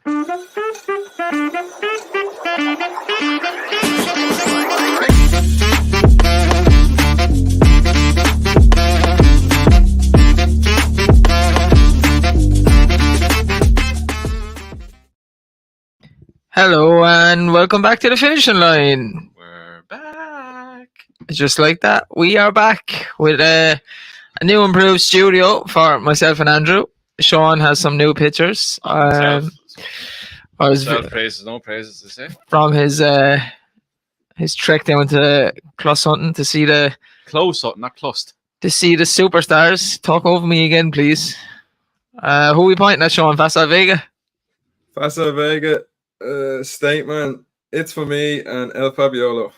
Hello and welcome back to the finishing line. We're back. Just like that, we are back with a new improved studio for myself and Andrew. Sean has some new pictures. Self-praises, no praises, they say. From his trek down to Closhunton to see the Close, not clust. to see the superstars. Talk over me again, please. Who are we pointing at, Sean? Fassa Vega? Fassa Vega, statement. It's for me and El Fabiolo.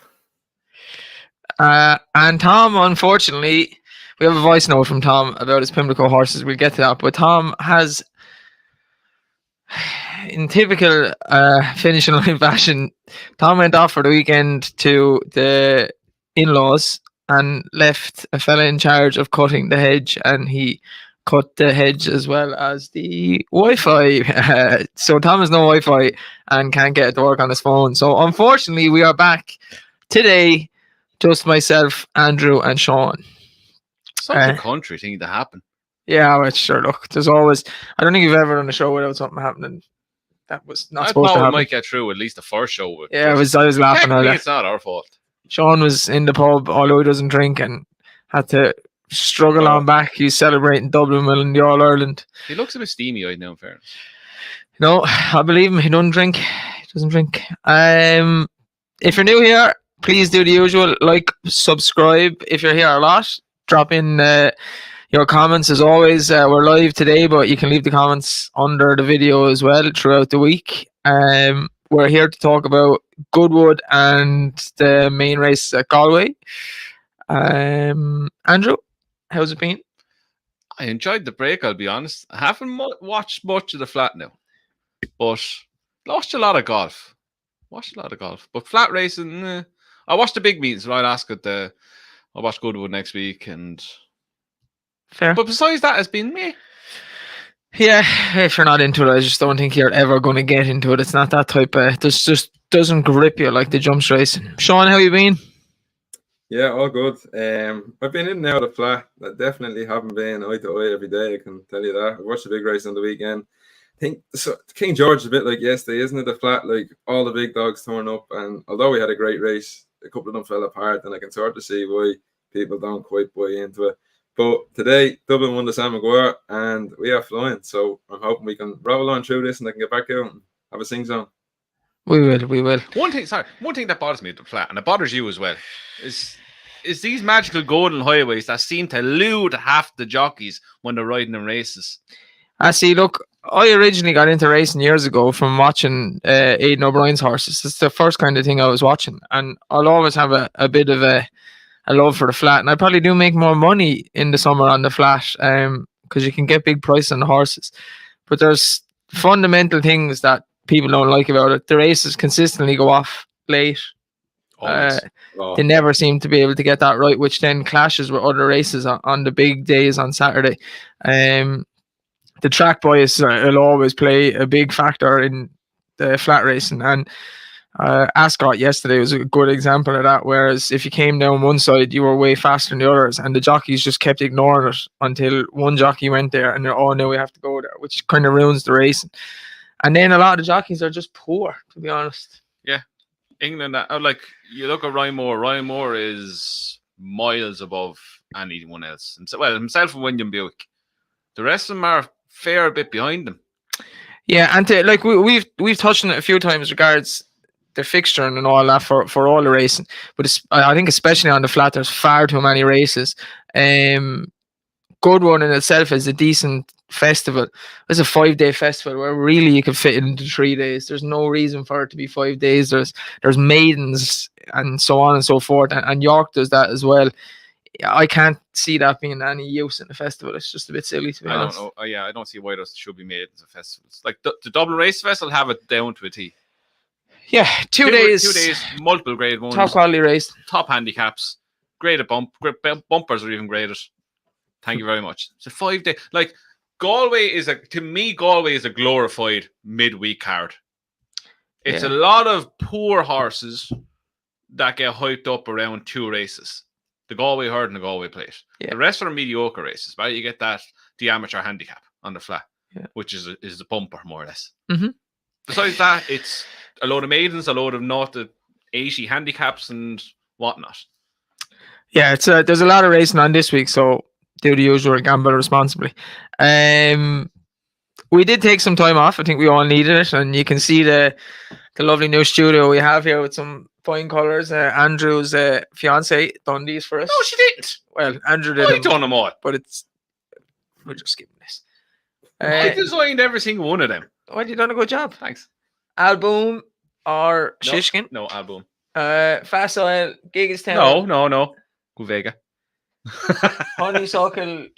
And Tom, unfortunately, we have a voice note from Tom about his Pimlico horses. We'll get to that. But Tom has, in typical finishing line fashion, Tom went off for the weekend to the in-laws and left a fella in charge of cutting the hedge, and he cut the hedge as well as the Wi-Fi. So Tom has no Wi-Fi and can't get it to work on his phone. So unfortunately, we are back today, just myself, Andrew, and Sean. Something country thing to happen. Yeah, well, sure. Look, there's always. I don't think you've ever done a show without something happening. That was not supposed to happen. We might get through at least the first show. Yeah, I was laughing at that. It's not our fault. Sean was in the pub, although he doesn't drink, and had to struggle on back. He's celebrating Dublin winning the All Ireland. He looks a bit steamy-eyed now, in fairness. No, I believe him. He doesn't drink. If you're new here, please do the usual, like, subscribe. If you're here a lot, drop in your comments. As always, we're live today, but you can leave the comments under the video as well throughout the week. We're here to talk about Goodwood and the main race at Galway. Andrew, how's it been? I enjoyed the break, I'll be honest. I haven't watched much of the flat now, but watched a lot of golf. But flat racing, I watched the big meetings. Right, I'll watch Goodwood next week, and fair. But besides that, it's been me. Yeah, if you're not into it, I just don't think you're ever going to get into it. It's not that type of. This just doesn't grip you like the jumps racing. Sean, how you been? Yeah, all good. I've been in and out of flat. I definitely haven't been eye to eye every day. I can tell you that. I watched the big race on the weekend. I think so, King George is a bit like yesterday, isn't it? The flat, like all the big dogs turn up, and although we had a great race, a couple of them fell apart, and I can sort of see why people don't quite buy into it. But today, Dublin won the Sam Maguire, and we are flying. So I'm hoping we can roll on through this, and I can get back out and have a sing-song. We will. One thing that bothers me at the flat, and it bothers you as well, is these magical golden highways that seem to elude half the jockeys when they're riding in races. I see. Look, I originally got into racing years ago from watching Aidan O'Brien's horses. It's the first kind of thing I was watching, and I'll always have a bit of a love for the flat, and I probably do make more money in the summer on the flat because you can get big prices on the horses. But there's fundamental things that people don't like about it. The races consistently go off late. They never seem to be able to get that right, which then clashes with other races on the big days on Saturday. The track bias will always play a big factor in the flat racing, and Ascot yesterday was a good example of that, whereas if you came down one side you were way faster than the others, and the jockeys just kept ignoring it until one jockey went there and they're, oh no, we have to go there, which kind of ruins the racing. And then a lot of the jockeys are just poor, to be honest. Yeah, England, like you look at Ryan Moore is miles above anyone else, and so, well, himself and William Buick. The rest of them are a fair bit behind them. Yeah, and like we've touched on it a few times regards the fixturing and all that for all the racing, but I think especially on the flat there's far too many races. Goodwood in itself is a decent festival. It's a 5-day festival where really you can fit it into 3 days. There's no reason for it to be 5 days. There's maidens and so on and so forth, and York does that as well. I can't see that being any use in the festival. It's just a bit silly, to be honest. Don't know. I don't see why those should be made as a festival. Like the Dublin Race Festival have it down to a T. Yeah, 2 days. 2 days, multiple grade ones. Top quality race. Top handicaps. Graded bumpers are even graded. Thank you very much. It's a 5 day. Like, Galway is a glorified midweek card. It's a lot of poor horses that get hyped up around 2 races. The Galway Hurdle and the Galway Plate. Yeah. The rest are mediocre races, right? You get the amateur handicap on the flat, which is the bumper, more or less. Mm-hmm. Besides that, it's a load of maidens, a load of 0 to 80 handicaps and whatnot. Yeah, there's a lot of racing on this week, so do the usual, gamble responsibly. We did take some time off. I think we all needed it, and you can see the lovely new studio we have here with some fine colours. Andrew's fiance done these for us. No, she didn't. Well, Andrew did. I done them all, but we're just skipping this. I designed every single one of them. Well, you done a good job. Thanks. Album or Shishkin? No album. Facile, Gigastown. No. Go Vega. Honeysuckle.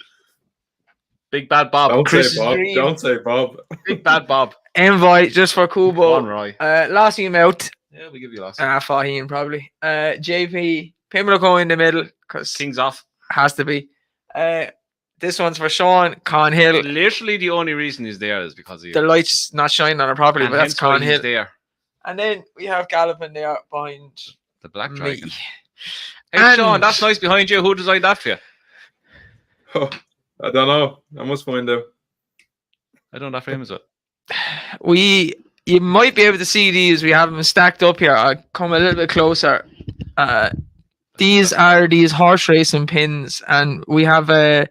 Big Bad Bob. Don't say Bob. Big Bad Bob. Envoy, just for Kubo. One Roy. Last him out. Yeah, we give you last. Faheen probably. JP. Pimlico in the middle, because King's off. Has to be. This one's for Sean Conhill. Literally the only reason he's there is because the light's not shining on it properly, but that's Conhill there. And then we have Galloping there behind the Black me. Dragon. Hey Sean, that's nice behind you. Who designed that for you? Oh, I don't know. I must find out. I don't know that for him as well. You might be able to see these. We have them stacked up here. I'll come a little bit closer. These are these horse racing pins, and we have a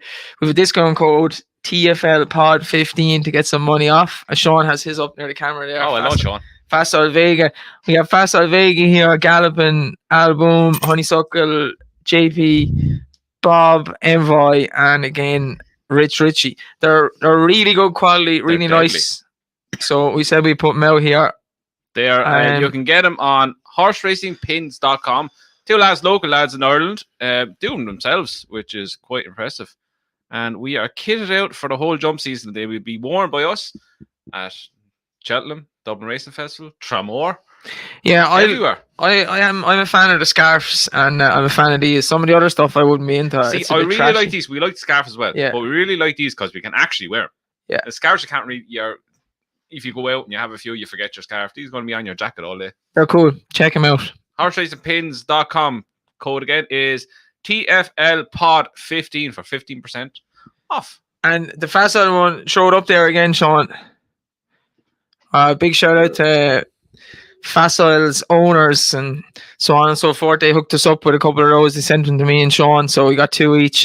discount code TFL Pod 15 to get some money off. Sean has his up near the camera there. Oh, I love Sean. Facile Vega. We have Facile Vega here, Galloping, Album, Honeysuckle, JP, Bob, Envoy, and again Richie. They're really good quality, really nice. So we said we put them out here. There, you can get them on horseracingpins.com. 2 local lads in Ireland, doing themselves, which is quite impressive. And we are kitted out for the whole jump season. They will be worn by us at Cheltenham, Dublin Racing Festival, Tramore. Yeah, everywhere. I'm a fan of the scarves, and I'm a fan of these. Some of the other stuff I wouldn't be into. See, I really like these. We like the scarf as well, but we really like these because we can actually wear them. Yeah, the scarves you can't really. If you go out and you have a few, you forget your scarf. These are going to be on your jacket all day. They're cool. Check them out. Horseracingpins.com. Code again is TFL Pod 15 for 15% off. And the Facile one showed up there again, Sean. Big shout out to Facile's owners and so on and so forth. They hooked us up with a couple of those. They sent them to me and Sean, so we got 2 each.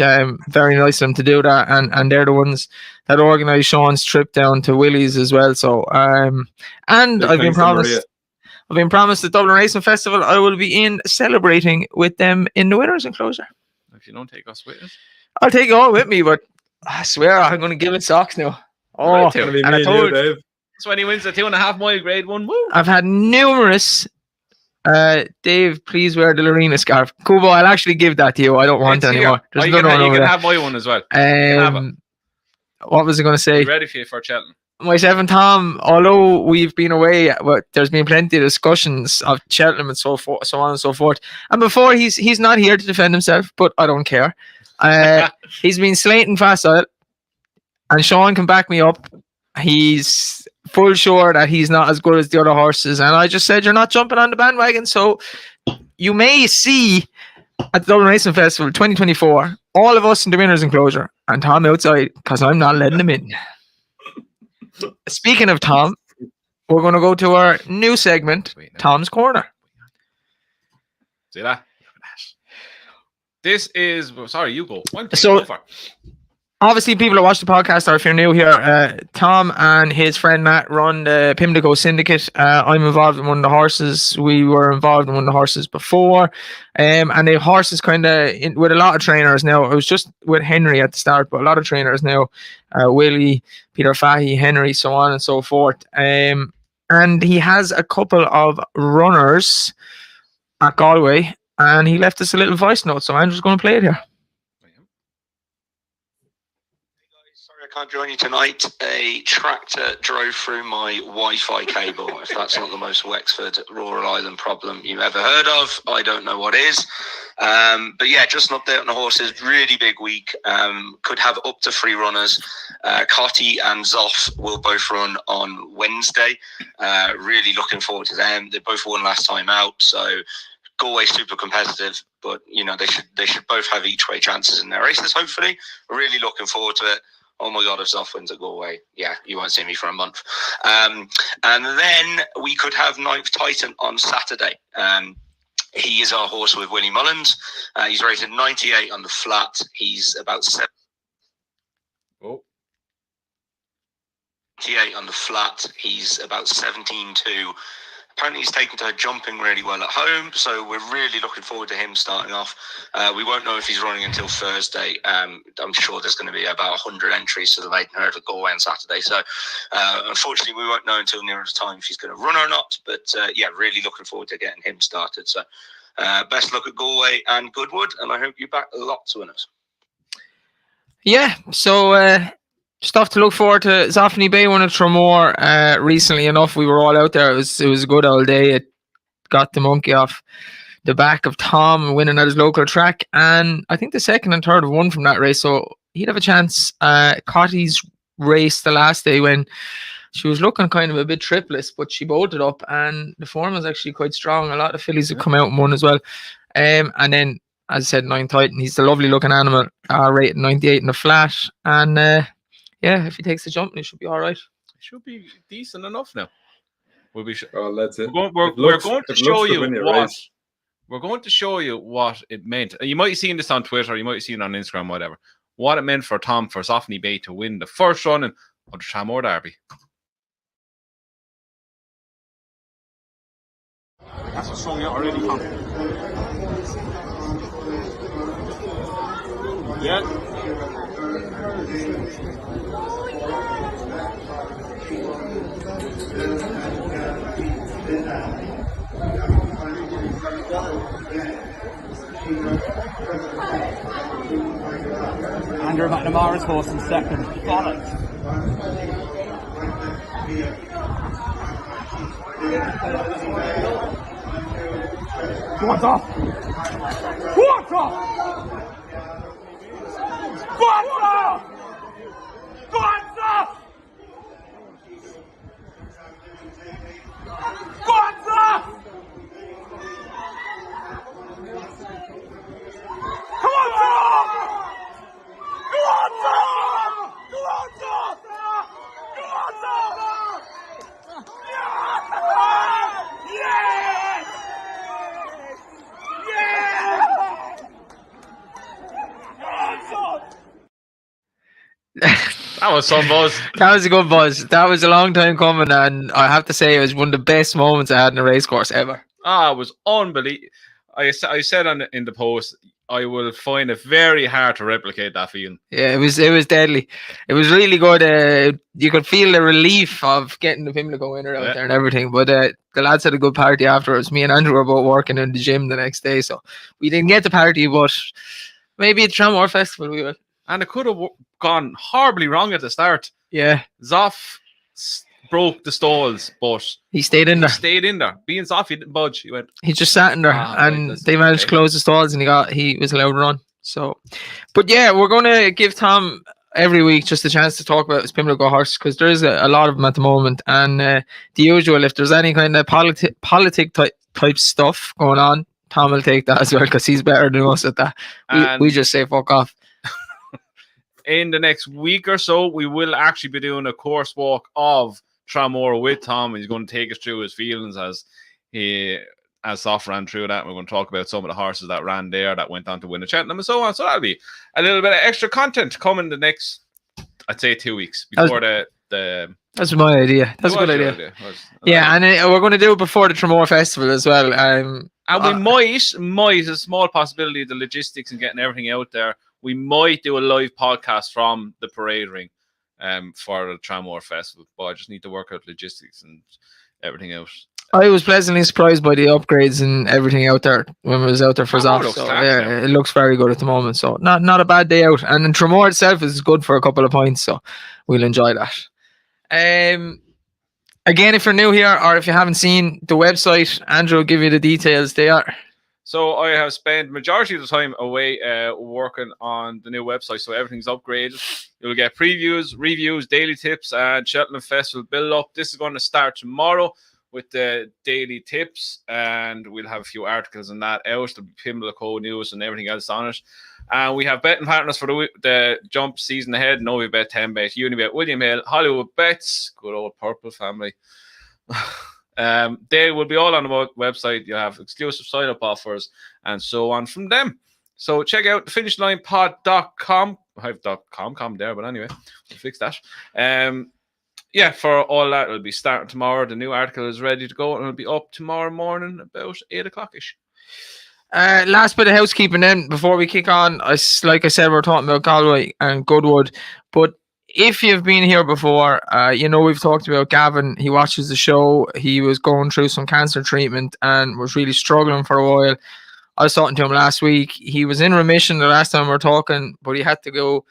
Very nice of them to do that, and they're the ones that organised Sean's trip down to Willie's as well. So and I've been promised the Dublin Racing Festival. I will be in celebrating with them in the winners' enclosure. If you don't take us with us, I'll take it all with me, but I swear I'm going to give it socks now. Oh, and I told you, Dave. That's when he wins the 2.5 mile grade 1. Woo! I've had numerous. Dave, please wear the Lorena scarf. Kubo, I'll actually give that to you. I don't want it anymore. You can have my one as well. What was I going to say? Be ready for you for Cheltenham. Myself and Tom, although we've been away, there's been plenty of discussions of Cheltenham and so on and so forth. And before he's not here to defend himself, but I don't care. He's been slating Facile, and Sean can back me up. He's full sure that he's not as good as the other horses, and I just said you're not jumping on the bandwagon. So you may see at the Dublin Racing Festival 2024 all of us in the winners' enclosure and Tom outside because I'm not letting him in. Speaking of Tom, we're going to go to our new segment, Tom's Corner. See that? This is... Sorry, you go. Obviously, people that watch the podcast, or if you're new here, Tom and his friend Matt run the Pimlico Syndicate. I'm involved in one of the horses. We were involved in one of the horses before. And the horses kind of, with a lot of trainers now, it was just with Henry at the start, but a lot of trainers now, Willie, Peter Fahey, Henry, so on and so forth. And he has a couple of runners at Galway, and he left us a little voice note, so Andrew's going to play it here. can't join you tonight. A tractor drove through my Wi-Fi cable. If that's not the most Wexford rural island problem you've ever heard of, I don't know what is. But yeah, just an update on the horses. Really big week. Could have up to 3 runners. Cotty and Zoff will both run on Wednesday. Really looking forward to them. They both won last time out, so Galway super competitive, but you know they should both have each way chances in their races. Hopefully, really looking forward to it. Oh my God, if Zoff wins at Galway, yeah, you won't see me for a month. And then we could have 9th Titan on Saturday. He is our horse with Willie Mullins. He's rated 98 on the flat. He's about 78 on the flat. He's about 17-2. Apparently he's taken to her jumping really well at home, so we're really looking forward to him starting off. We won't know if he's running until Thursday. I'm sure there's going to be about 100 entries to the maiden hurdle at Galway on Saturday, so unfortunately we won't know until nearer the time if he's going to run or not, but yeah, really looking forward to getting him started. So best luck at Galway and Goodwood, and I hope you back lots of winners. Yeah, so stuff to look forward to. Zoffany Bay won at Tramore recently enough. We were all out there. It was a good old day. It got the monkey off the back of Tom winning at his local track. And I think the second and third have won from that race. So he'd have a chance. Cotty's race the last day when she was looking kind of a bit tripless, but she bolted up and the form was actually quite strong. A lot of fillies have come out and won as well. And then, as I said, 9th Titan. He's a lovely looking animal. Rated 98 in the flat. And yeah, if he takes the jump, it should be all right. It should be decent enough now. We'll be. Oh, that's it. We're going to show you what. We're going to show you what it meant. You might have seen this on Twitter. You might have seen it on Instagram, whatever. What it meant for Tom for Zoffany Bay to win the first run of the Tramore Derby. That's a song already, Tom. Yeah. Andrew McNamara's horse in second. Bollocks. What's off? What's off? What's off? What's off? What's off? Come on, Tom! Come on, Tom! Come on, Tom! Come on, Tom! Yes! Yes! That was some buzz. That was a good buzz. That was a long time coming, and I have to say it was one of the best moments I had in a racecourse ever. It was unbelievable. I said in the post, I will find it very hard to replicate that feeling. Yeah, it was deadly. It was really good. You could feel the relief of getting the Pimlico winner out there and everything. But the lads had a good party afterwards. Me and Andrew were both working in the gym the next day, so we didn't get the party, but maybe at Tramore Festival we will. And it could have gone horribly wrong at the start. Yeah. Zoff broke the stalls, but he stayed in there. Being Zoff, he didn't budge. He just sat in there, and they managed to close the stalls, and he was allowed to run. So, but yeah, we're going to give Tom every week just a chance to talk about his Pimlico horse, because there is a lot of them at the moment, and the usual, if there's any kind of politic type stuff going on, Tom will take that as well, because he's better than us at that. We just say fuck off. In the next week or so, we will actually be doing a course walk of Tramore with Tom. He's going to take us through his feelings as Zoff ran through that. We're going to talk about some of the horses that ran there, that went on to win the Cheltenham and so on. So that'll be a little bit of extra content coming the next, I'd say, 2 weeks before the That's my idea. That's a good idea. Yeah, and we're going to do it before the Tramore Festival as well. And we might, a small possibility, the logistics and getting everything out there, we might do a live podcast from the parade ring for the Tramore Festival. But I just need to work out logistics and everything else. I was pleasantly surprised by the upgrades and everything out there when I was out there for Oh, Zoff. looks So class yeah, now. it looks very good at the moment. So not a bad day out. And then Tremor itself is good for a couple of points. So we'll enjoy that. Again, if you're new here or if you haven't seen the website, Andrew will give you the details. They are. So I have spent majority of the time away working on the new website, so everything's upgraded. You'll get previews, reviews, daily tips, and Cheltenham Festival build up. This is going to start tomorrow with the daily tips, and we'll have a few articles on that out. There'll be Pimlico news and everything else on it. And we have betting partners for the jump season ahead. Novibet, 10bet, Unibet, William Hill, Hollywood Bets, good old Purple family. They will be all on the website. You have exclusive sign-up offers and so on from them. So check out finishlinepod.com. I have .com there, but anyway, we'll fix that. Yeah, for all that, it'll be starting tomorrow. The new article is ready to go, and it'll be up tomorrow morning about 8 o'clock-ish. Last bit of housekeeping then before we kick on. Like I said, we're talking about Galway and Goodwood, but if you've been here before, you know we've talked about Gavin. He watches the show. He was going through some cancer treatment and was really struggling for a while. I was talking to him last week. He was in remission the last time we were talking, but he had to go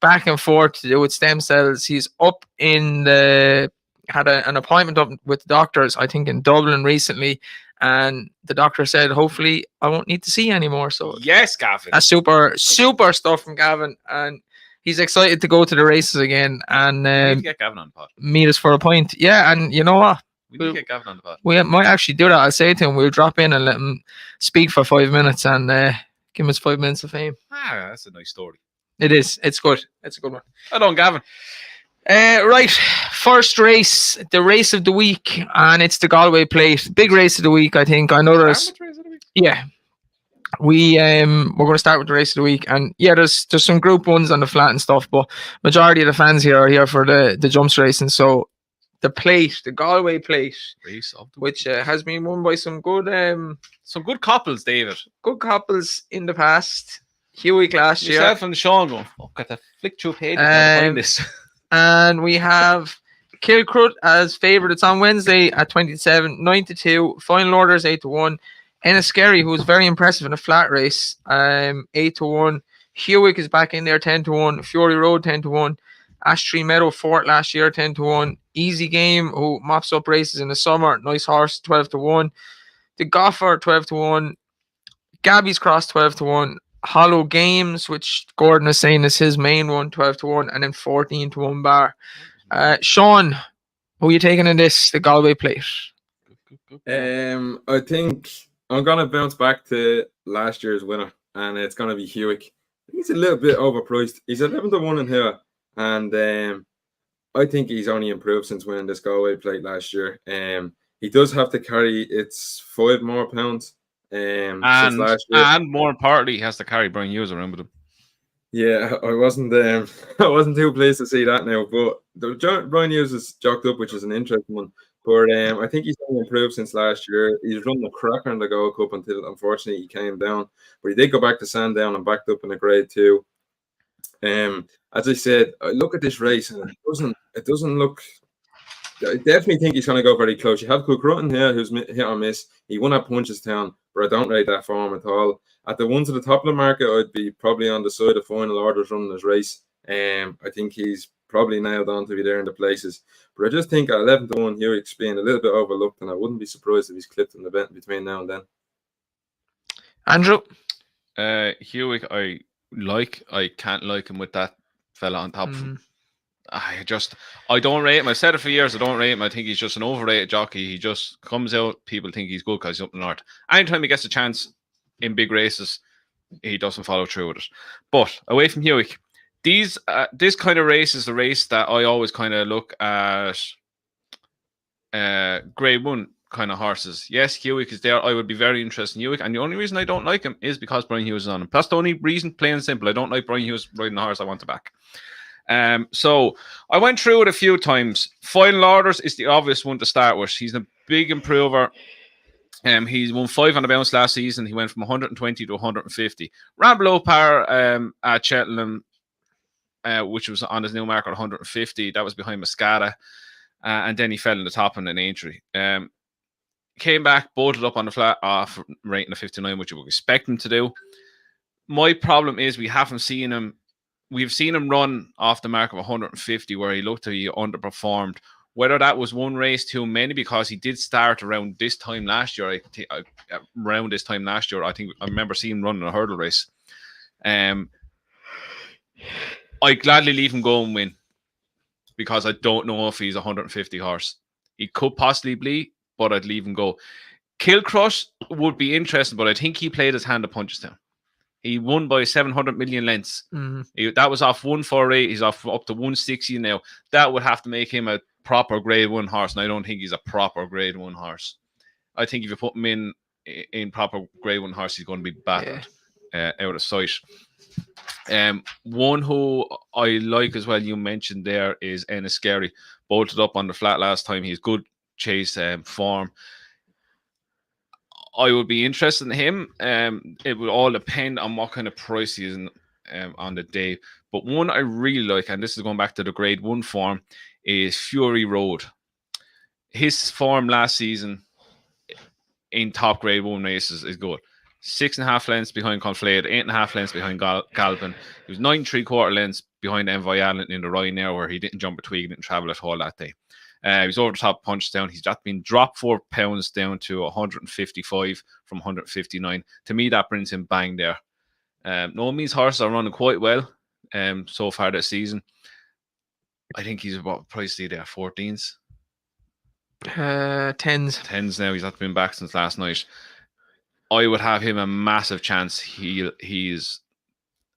back and forth to do with stem cells. He's up in had an appointment up with the doctors, I think in Dublin recently, and the doctor said, hopefully I won't need to see you anymore. So Yes, Gavin. that's super stuff from Gavin, and he's excited to go to the races again and We need to get Gavin on the pod. meet us for a pint. Yeah, and you know what? We need to get Gavin on the pod. We might actually do that. I'll say to him, we'll drop in and let him speak for 5 minutes and give him his 5 minutes of fame. That's a nice story. It is. It's good. It's a good one. Well done, Gavin. Right. First race, the race of the week, and it's the Galway Plate. Big race of the week, I think. I know there's. Yeah. We're going to start with the race of the week, and yeah, there's some group ones on the flat and stuff, but majority of the fans here are here for the jumps racing. So the plate, the Galway Plate, Race of the which has been won by some good couples, David. good couples in the past. Hewick last year. Yourself and Sean going, fuck, got to flick through page to find this. And we have Kilcrut as favourite. It's on Wednesday at 27, 9-2. Final orders 8-1. Enniskerry, who was very impressive in a flat race, 8-1. Hewick is back in there, 10-1. Fury Road, 10-1. Ashtree Meadow Fort last year, 10-1. Easy Game, who mops up races in the summer, nice horse, 12-1. The Goffer, 12-1. Gabby's Cross, 12-1. Hollow Games, which Gordon is saying is his main one, 12-1, and then 14-1 bar. Sean, who are you taking in this, the Galway Plate? I think I'm gonna bounce back to last year's winner, and it's gonna be Hewick. He's a little bit overpriced. He's 11-1 in here, and I think he's only improved since winning this Galway Plate last year. He does have to carry its 5 more pounds. Since last year. And more importantly, he has to carry Brian Hughes around with him. Yeah, I wasn't too pleased to see that now, but Brian Hughes is jocked up, which is an interesting one. But I think he's only improved since last year. He's run the cracker in the Gold Cup until unfortunately he came down, but he did go back to Sandown and backed up in a Grade 2. As I said, I look at this race and it doesn't look. I definitely think he's going to go very close. You have Cookrutten here, who's hit or miss. He won at Punchestown, but I don't rate that form at all. At the ones at the top of the market, I'd be probably on the side of final orders running his race. I think he's probably nailed on to be there in the places. But I just think at 11-1, Hewick's being a little bit overlooked, and I wouldn't be surprised if he's clipped in the event between now and then. Andrew? Hewick, I can't like him with that fella on top of him. I don't rate him. I've said it for years. I don't rate him. I think he's just an overrated jockey. He just comes out. People think he's good because he's up in the north. Anytime he gets a chance in big races, he doesn't follow through with it. But away from Hewick, this kind of race is the race that I always kind of look at. Grade 1 kind of horses. Yes, Hewick is there. I would be very interested in Hewick, and the only reason I don't like him is because Brian Hughes is on him. That's the only reason, plain and simple. I don't like Brian Hughes riding the horse I want to back. So I went through it a few times. Final orders is the obvious one to start with. He's a big improver. He's won 5 on the bounce last season. He went from 120 to 150. Ran below par at Cheltenham, which was on his new mark at 150. That was behind Mascata. And then he fell in the top in an injury. came back, bolted up on the flat off rating of 59, which you would expect him to do. My problem is we haven't seen him. We've seen him run off the mark of 150 where he looked to be underperformed. Whether that was one race too many, because he did start around this time last year. I think I remember seeing him running a hurdle race. I gladly leave him go and win because I don't know if he's 150 horse. He could possibly be, but I'd leave him go. Kilcrush would be interesting, but I think he played his hand of Punchestown. He won by 700 million lengths. That was off 148. He's off up to 160 now. That would have to make him a proper grade 1 horse, and I don't think he's a proper grade 1 horse. I think if you put him in proper grade 1 horse, he's going to be battered out of sight. One who I like as well, you mentioned there, is Enniskerry. Bolted up on the flat last time. He's good chase form. I would be interested in him. It would all depend on what kind of price he is on the day. But one I really like, and this is going back to the grade 1 form, is Fury Road. His form last season in top grade 1 races is good. 6.5 lengths behind Conflated, 8.5 lengths behind Galpin. He was 9 3/4 lengths behind Envoy Allen in the Ryanair, where he didn't jump a twig, didn't travel at all that day. He was over the top Punchestown. He's just been dropped 4 pounds down to 155 from 159. To me, that brings him bang there. Noami's horses are running quite well so far this season. I think he's about price there, 14s. 10s now. He's not been back since last night. I would have him a massive chance. He's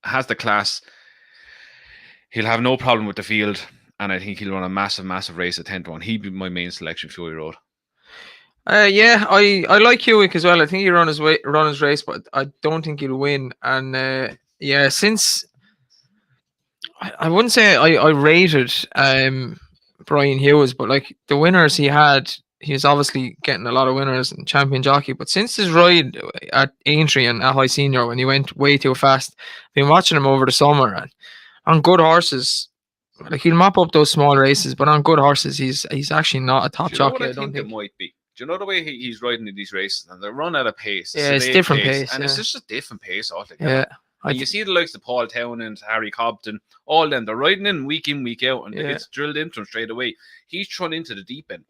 has the class. He'll have no problem with the field, and I think he'll run a massive race at 10 to 1. He'd be my main selection, Fury Road. Yeah, I like Hewick as well. I think he'll run his race, but I don't think he'll win. And since I wouldn't say I rated Brian Hughes, but like the winners he had, he's obviously getting a lot of winners and champion jockey. But since his ride at Aintree and at High Senior, when he went way too fast, I've been watching him over the summer, and on good horses, like he'll mop up those small races, but on good horses, he's actually not a top jockey. I don't think it might be. Do you know the way he's riding in these races, and they run at a pace? Yeah, it's different pace, and it's just a different pace altogether. Yeah. And you see the likes of Paul Townend, Harry Cobden, all them, they're riding in, week out, and it gets drilled into them straight away. He's thrown into the deep end.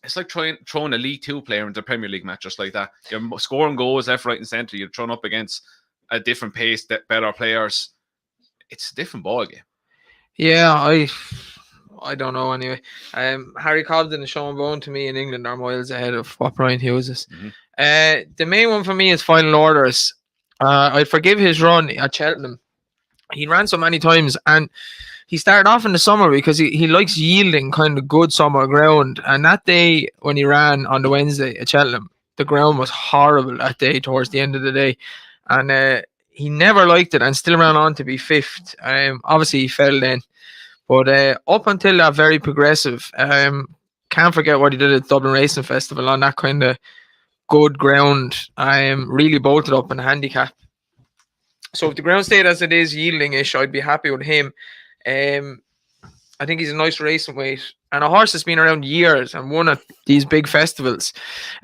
It's like throwing a League 2 player into a Premier League match, just like that. You're scoring goals left, right, and centre. You're thrown up against a different pace, better players. It's a different ball game. Yeah, I don't know anyway. Harry Cobden and Sean Bone to me in England are miles ahead of what Brian Hughes is. The main one for me is Final Orders. I'd forgive his run at Cheltenham. He ran so many times, and he started off in the summer because he likes yielding kind of good summer ground. And that day when he ran on the Wednesday at Cheltenham, the ground was horrible that day towards the end of the day. And he never liked it and still ran on to be 5th. Obviously, he fell then. But up until that very progressive, can't forget what he did at Dublin Racing Festival on that kind of good ground. Really bolted up in a handicap. So if the ground stayed as it is, yielding-ish, I'd be happy with him. I think he's a nice racing weight. And a horse that's been around years and won at these big festivals.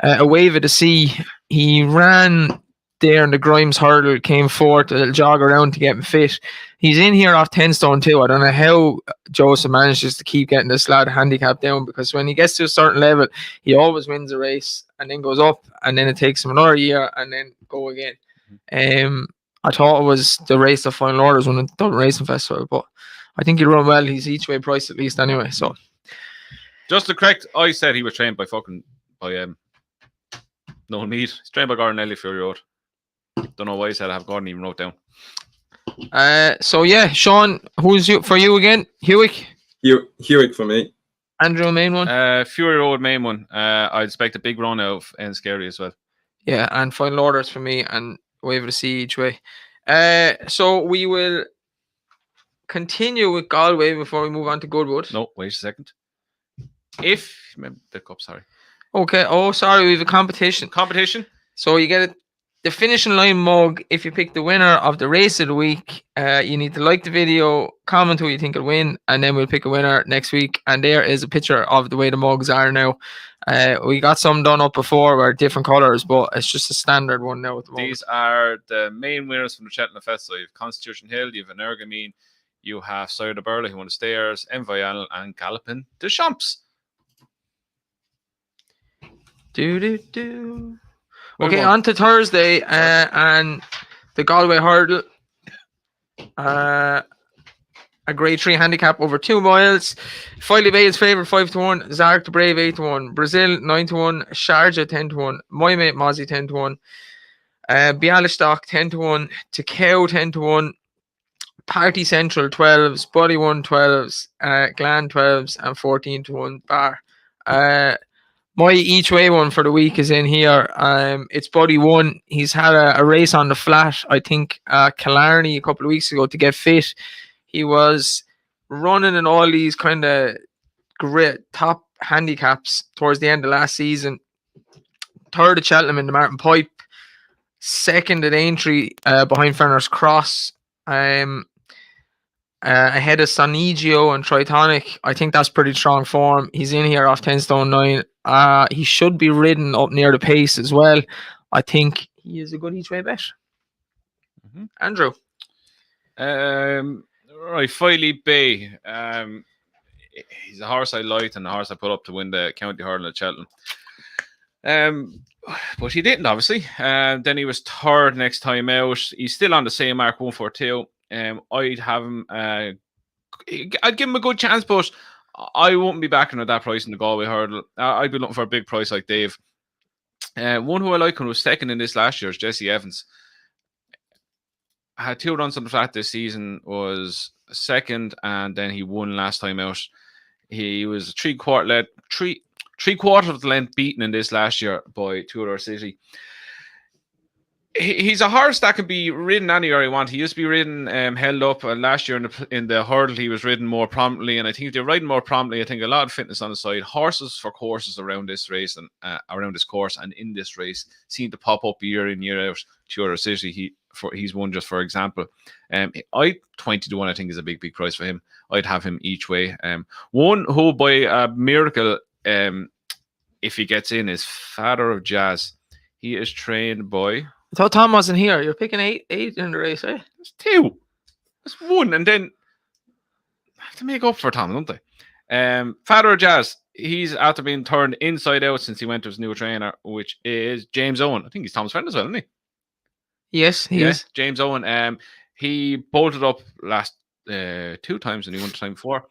A Wave of the Sea, he ran there in the Grimes Hurdle, came fourth, a little jog around to get him fit. He's in here off 10 stone too. I don't know how Joseph manages to keep getting this lad handicap down, because when he gets to a certain level, he always wins a race and then goes up, and then it takes him another year and then go again. I thought it was the race of Final Orders when the Dublin Racing Festival, but I think he'll run well. He's each way priced at least anyway. So, just to correct, I said he was trained by Noel Mead. He's trained by Gordon Elliott, Fury Road. Don't know why I said I have Gordon even wrote down. So yeah, Sean, who's for you again? Hewick? Hewick for me. Andrew, main one? Fury Road, main one. I expect a big run out of Enniskerry as well. Yeah, and Final Orders for me, and Wave of the Sea each way. So we will continue with Galway before we move on to Goodwood. No, wait a second. The cup, sorry. Okay. Oh, sorry, we have a competition. Competition? So you get the finishing line mug, if you pick the winner of the race of the week, you need to like the video, comment who you think will win, and then we'll pick a winner next week. And there is a picture of the way the mugs are now. We got some done up before where different colours, but it's just a standard one now at the moment. These are the main winners from the Cheltenham Festival. You have Constitution Hill, you have Energamine, you have Sire de Burley who won the Stairs, Envoyanal, and Gallopin de Champs. Okay, on to Thursday and the Galway Hurdle. A grade 3 handicap over 2 miles. Filey Bay is favourite 5-1. Zark the Brave 8-1. Brazil 9-1. Sharjah 10-1. My Mate Mozzie 10-1. Bialystok 10-1. Tekau 10-1. Party Central 12s. Buddy 1 12s. Glan 12s and 14-1 bar. My each way one for the week is in here. It's Buddy 1. He's had a race on the flat, I think, Killarney a couple of weeks ago to get fit. He was running in all these kind of great top handicaps towards the end of last season. Third at Cheltenham in the Martin Pipe. Second at Aintree behind Fenner's Cross. Ahead of Sonigio and Tritonic. I think that's pretty strong form. He's in here off 10 stone 9. He should be ridden up near the pace as well. I think he is a good each way bet. Andrew. Right, Filey Bay. He's a horse I liked and a horse I put up to win the County Hurdle at Cheltenham. But he didn't, obviously. Then he was third next time out. He's still on the same mark, 142. I'd have him. I'd give him a good chance, but I won't be backing at that price in the Galway Hurdle. I'd be looking for a big price like Dave. One who I like and was second in this last year is Jesse Evans. Had 2 runs on the flat this season, was second, and then he won last time out. He was three quarter of the length beaten in this last year by Tudor City. He's a horse that can be ridden anywhere he wants. He used to be ridden held up, and last year in the hurdle he was ridden more promptly, and I think if they're riding more promptly, I think a lot of fitness on the side. Horses for courses around this race and around this course and in this race seem to pop up year in year out. Tudor City, he's one just for example. 20-1 I think is a big price for him. I'd have him each way. One who by a miracle, if he gets in, is Father of Jazz. He is trained by. I thought Tom wasn't here. You're picking eight in the race, eh? That's 2. That's 1, and then I have to make up for Tom, don't they? Father of Jazz. He's after being turned inside out since he went to his new trainer, which is James Owen. I think he's Tom's friend as well, isn't he? Yes, he is. James Owen. He bolted up last 2 times and he won the time before.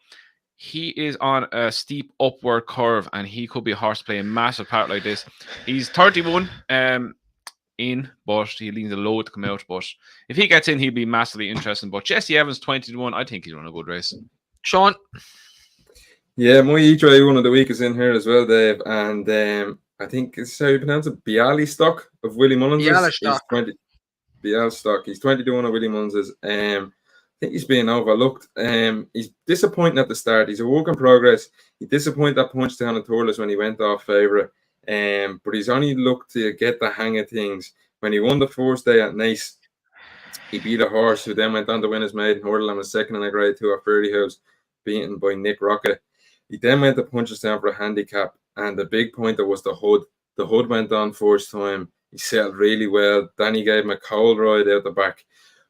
He is on a steep upward curve and he could be a horse playing a massive part like this. He's 31 in, but he leans a low to come out. But if he gets in, he'll be massively interesting. But Jesse Evans, 20-1, I think he's run a good race. Sean? Yeah, my each way one of the week is in here as well, Dave. And I think it's how you pronounce it, Bialystok of Willie Mullins. Bialystok. He's 20-1 of Willie Mullins. I think he's being overlooked. He's disappointing at the start. He's a work in progress. He disappointed at Punchestown and Thurles when he went off favourite. But he's only looked to get the hang of things. When he won the first day at Nice, he beat a horse who then went on to win his maiden hurdle and was second in a grade 2 at Fairley House, beaten by Nick Rocket. He then went to Punchestown for a handicap, and the big pointer was the hood. The hood went on first time. He settled really well. Danny gave him a cold ride out the back.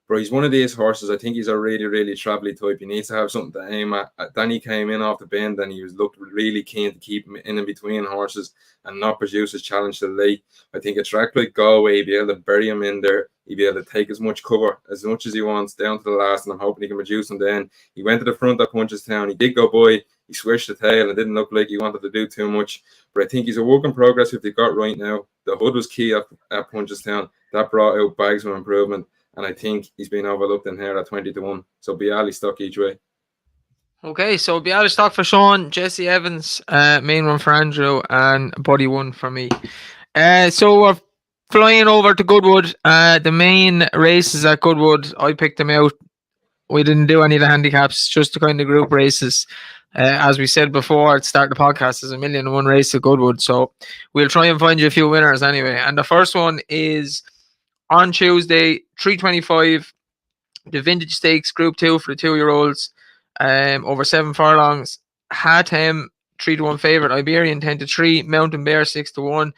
But he's one of these horses. I think he's a really, really travelly type. He needs to have something to aim at. Danny came in off the bend and he looked really keen to keep him in between horses and not produce his challenge till late. I think a track like Galway, he'd be able to bury him in there. He'd be able to take as much cover as much as he wants down to the last, and I'm hoping he can produce him then. He went to the front at Punchestown. He did go by. He switched the tail and it didn't look like he wanted to do too much. But I think he's a work in progress if they got right now. The hood was key at Punchestown. That brought out bags of improvement. And I think he's been overlooked in here at 20-1. So Bialystok each way. Okay, so Bialystok for Sean, Jesse Evans, main one for Andrew, and Buddy 1 for me. So we're flying over to Goodwood. The main races at Goodwood, I picked them out. We didn't do any of the handicaps, just the kind of group races. As we said before at the start of the podcast, there's 1,000,001 race at Goodwood. So we'll try and find you a few winners anyway. And the first one is On Tuesday, 3:25, the Vintage Stakes Group 2 for the 2-year-olds, over 7 furlongs. Hatem 3-1 favourite, Iberian 10-3, Mountain Bear 6-1,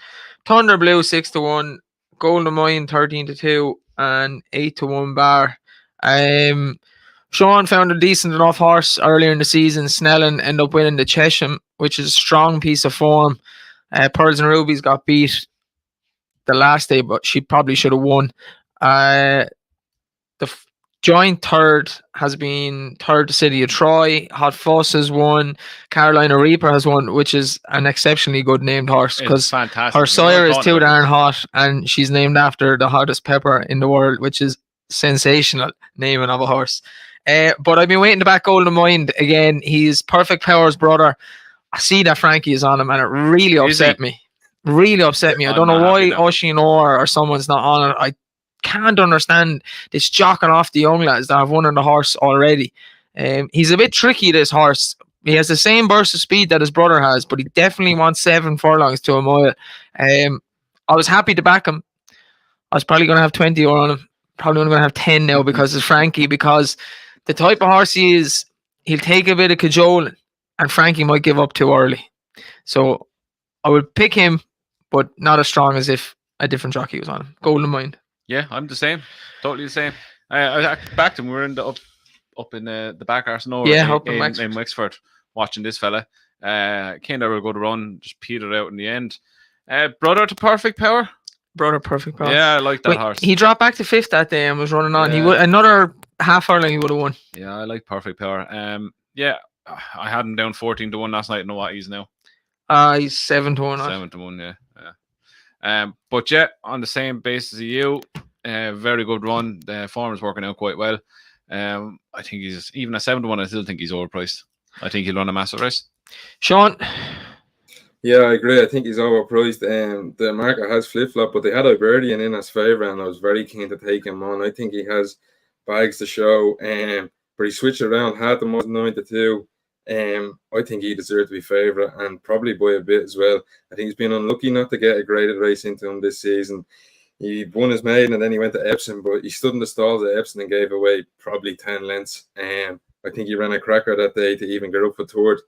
Thunder Blue 6-1, Golden Mine 13-2, and 8-1 Bar. Sean found a decent enough horse earlier in the season. Snellen ended up winning the Chesham, which is a strong piece of form. Pearls and Rubies got beat the last day, but she probably should have won. The joint third has been third to City of Troy. Hot Fuss has won. Carolina Reaper has won, which is an exceptionally good named horse because her sire is too darn hot, and she's named after the hottest pepper in the world, which is sensational naming of a horse. But I've been waiting to back Golden Mind again. He's Perfect Power's brother. I see that Frankie is on him, and it really upset me. Really upset me. I don't know why Oisin or someone's not on it. I can't understand this jocking off the young lads that have won on the horse already. He's a bit tricky, this horse. He has the same burst of speed that his brother has, but he definitely wants 7 furlongs to a mile. I was happy to back him. I was probably going to have 20 on him. Probably only going to have 10 now because it's Frankie, because the type of horse he is, he'll take a bit of cajoling, and Frankie might give up too early. So I would pick him, but not as strong as if a different jockey was on him. Golden Mind. Yeah, I'm the same. Totally the same. I backed him. We were in the up in the back Arsenal in Wexford watching this fella. Kind of a good run, just petered out in the end. Brother to Perfect Power. Brother Perfect Power. Yeah, I like that horse. He dropped back to 5th that day and was running on. He would another half furlong he would have won. Yeah, I like Perfect Power. Yeah, I had him down 14-1 last night. I don't know what he's now. He's 7-1. 7-1, yeah. But yeah, on the same basis as you, very good run. The form is working out quite well. I think he's even at 7-1. I still think he's overpriced. I think he'll run a massive race. Sean. Yeah, I agree. I think he's overpriced. The market has flip-flop, but they had Iberian in as favourite, and I was very keen to take him on. I think he has bags to show, but he switched around. Had them was 9-2. I think he deserved to be favourite, and probably by a bit as well. I think he's been unlucky not to get a graded race into him this season. He won his maiden and then he went to Epsom, but he stood in the stalls at Epsom and gave away probably 10 lengths. I think he ran a cracker that day to even get up for third.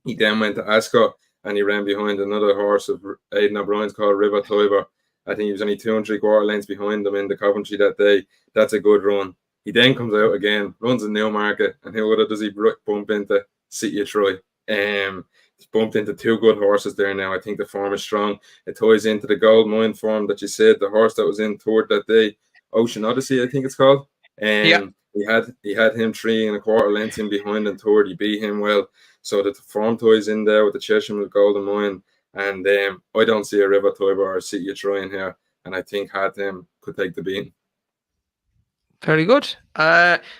He then went to Ascot and he ran behind another horse of Aidan O'Brien's called River Tiber. I think he was only 2 3/4 lengths behind them in the Coventry that day. That's a good run. He then comes out again, runs in Newmarket, and who does he bump into? City of Troy. He's bumped into 2 good horses there now. I think the form is strong. It ties into the Gold Mine form that you said, the horse that was in third that day, Ocean Odyssey, I think it's called. He had him 3 1/4 lengths in behind and third. He beat him well. So the form ties in there with the Chesham with Golden Mine. And I don't see a River Tiber or a City of Troy in here. And I think Hatem could take the beating. Very good.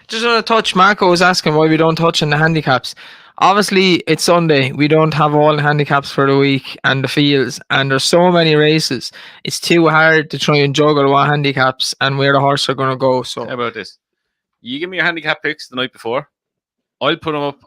Just on a touch, Marco was asking why we don't touch on the handicaps. Obviously, it's Sunday. We don't have all the handicaps for the week and the fields, and there's so many races. It's too hard to try and juggle what handicaps and where the horses are going to go. So, how about this? You give me your handicap picks the night before. I'll put them up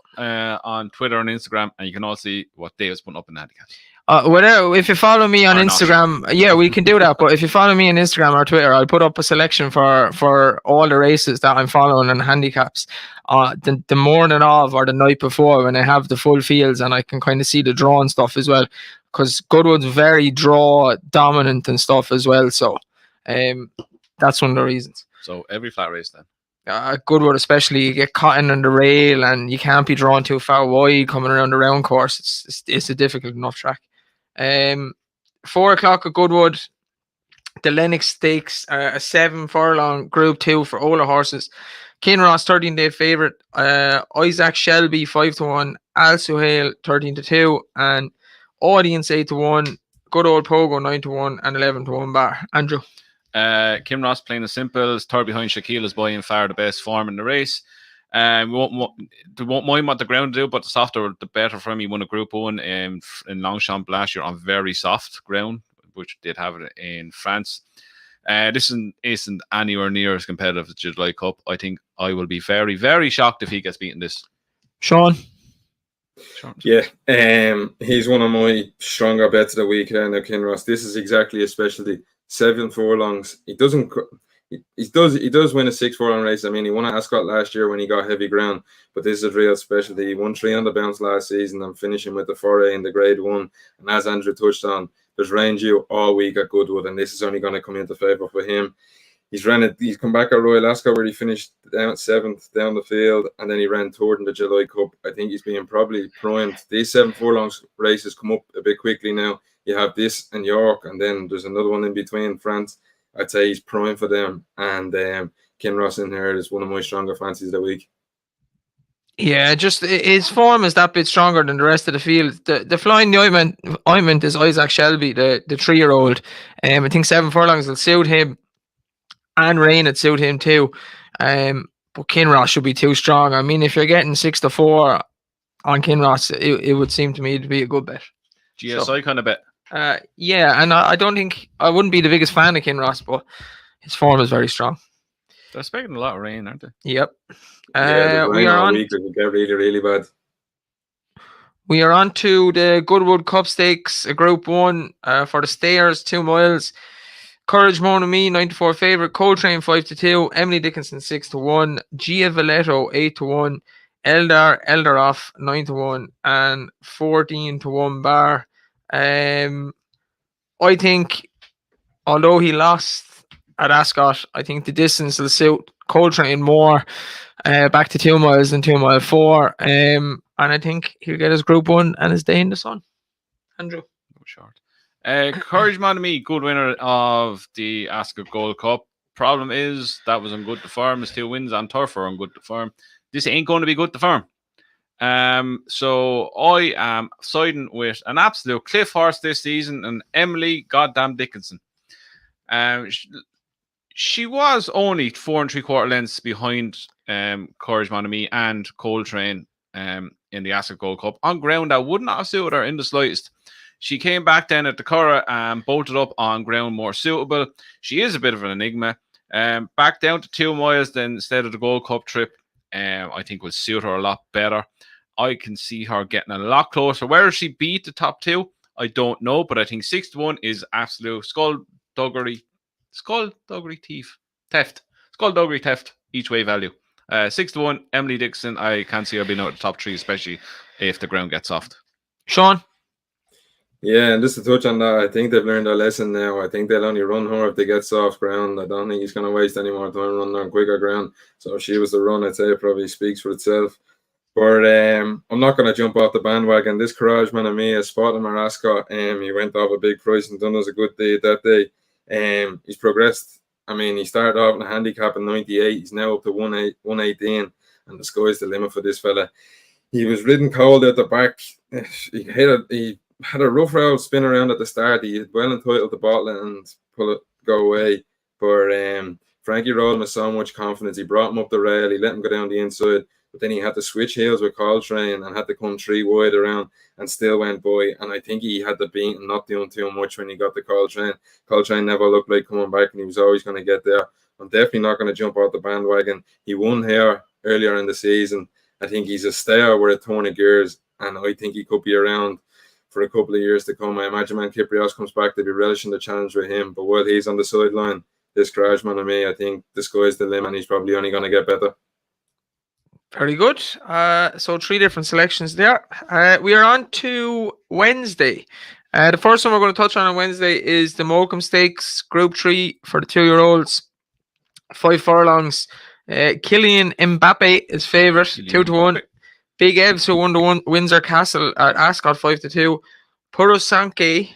on Twitter and Instagram, and you can all see what Dave's putting up in the handicaps. If you follow me on Instagram, yeah, we can do that. But if you follow me on Instagram or Twitter, I'll put up a selection for all the races that I'm following and handicaps. The morning of or the night before when I have the full fields and I can kind of see the draw and stuff as well. Because Goodwood's very draw dominant and stuff as well. So that's one of the reasons. So every flat race then. Goodwood especially, you get caught in on the rail and you can't be drawn too far wide coming around the round course. It's a difficult enough track. 4 o'clock at Goodwood, the Lennox Stakes, a 7 furlong Group 2 for older horses. Kinross 13-day favourite, Isaac Shelby 5-1, Al Suhail 13-2, and Audience 8-1, Good Old Pogo 9-1, and 11-1 Bar. Andrew. Kinross plain and simple, is third behind Shaquila's by far the best form in the race. We won't mind what the ground do, but the softer the better for him. He won a Group 1 in Longchamp last year on very soft ground, which did have it in France. This isn't anywhere near as competitive as the July Cup. I think I will be very, very shocked if he gets beaten this. Sean? Yeah, he's one of my stronger bets of the week now, Kinross. This is exactly his specialty. 7 furlongs. He doesn't. He does win a 6 furlong race. I mean, he won at Ascot last year when he got heavy ground, but this is a real specialty. He won 3 on the bounce last season and finishing with the foray in the Grade 1. And as Andrew touched on, there's range you all week at Goodwood, and this is only going to come into favour for him. He's come back at Royal Ascot where he finished down 7th down the field, and then he ran 3rd in the July Cup. I think he's being probably primed. These 7 furlongs races come up a bit quickly now. You have this and York, and then there's another one in between, France. I'd say he's prime for them, and Kinross in here is one of my stronger fancies of the week. Yeah, just his form is that bit stronger than the rest of the field. The flying ointment is Isaac Shelby, the 3-year-old. I think 7 furlongs will suit him, and rain would suit him too. But Kinross should be too strong. I mean, if you're getting 6-4 on Kinross, it would seem to me to be a good bet. GSI kind of bet. Yeah, and I don't think I wouldn't be the biggest fan of Kinross, but his form is very strong. They're expecting a lot of rain, aren't they? Yep. We are on. Week, it will get really, really bad. We are on to the Goodwood Cup Stakes, Group 1 for the stayers, 2 miles. Courage Mon Ami, 94 favourite. Coltrane, 5-2. Emily Dickinson, 6-1. Gia Valletto, 8-1. Eldaroff, 9-1. And 14-1 Bar. I think, although he lost at Ascot, I think the distance will suit Coltrane more, back to 2 miles than 2 mile 4. And I think he'll get his Group 1 and his day in the sun. Andrew. No short. Courage Mon Ami, good winner of the Ascot Gold Cup. Problem is that was on good to firm. His 2 wins on turf are on good to firm. This ain't going to be good to firm. So I am siding with an absolute cliff horse this season, and Emily Goddamn Dickinson. She was only 4 3/4 lengths behind Courage Mon Ami and Coltrane in the Ascot Gold Cup on ground that would not have suited her in the slightest. She came back then at the Curragh and bolted up on ground more suitable. She is a bit of an enigma. Back down to 2 miles then instead of the Gold Cup trip, I think will suit her a lot better. I can see her getting a lot closer. Where she beat the top 2, I don't know, but I think 6-1 is absolute skullduggery theft each way value. 6-1 Emily Dixon. I can't see her being out of the top 3, especially if the ground gets soft. Sean? Yeah, and just to touch on that, I think they've learned their lesson now. I think they'll only run her if they get soft ground. I don't think he's going to waste any more time running on quicker ground. So if she was the run, I'd say it probably speaks for itself. But I'm not going to jump off the bandwagon. This Courage Mon Ami, I spotted him at Ascot. He went off a big price and done us a good deed that day. He's progressed. I mean, he started off in a handicap in 98. He's now up to 118, and the sky's the limit for this fella. He was ridden cold at the back. He had a rough round spin around at the start. He was well entitled to bottle it and go away. But Frankie rode him with so much confidence. He brought him up the rail. He let him go down the inside. But then he had to switch heels with Coltrane and had to come 3 wide around and still went by. And I think he had the beat and not doing too much when he got the Coltrane. Coltrane never looked like coming back, and he was always going to get there. I'm definitely not going to jump off the bandwagon. He won here earlier in the season. I think he's a stayer with a ton of gears, and I think he could be around for a couple of years to come. I imagine when Kyprios comes back, they'll be relishing the challenge with him. But while he's on the sideline, this Courage Mon Ami, I think the sky's the limit, and he's probably only going to get better. Very good. So 3 different selections there. We are on to Wednesday. The first one we're going to touch on Wednesday is the Morecambe Stakes, Group 3 for the 2-year-olds. 5 furlongs. Kylian Mbappe is favourite, 2-1. Big Evs, who won the Windsor Castle at Ascot, 5-2. Purosanke,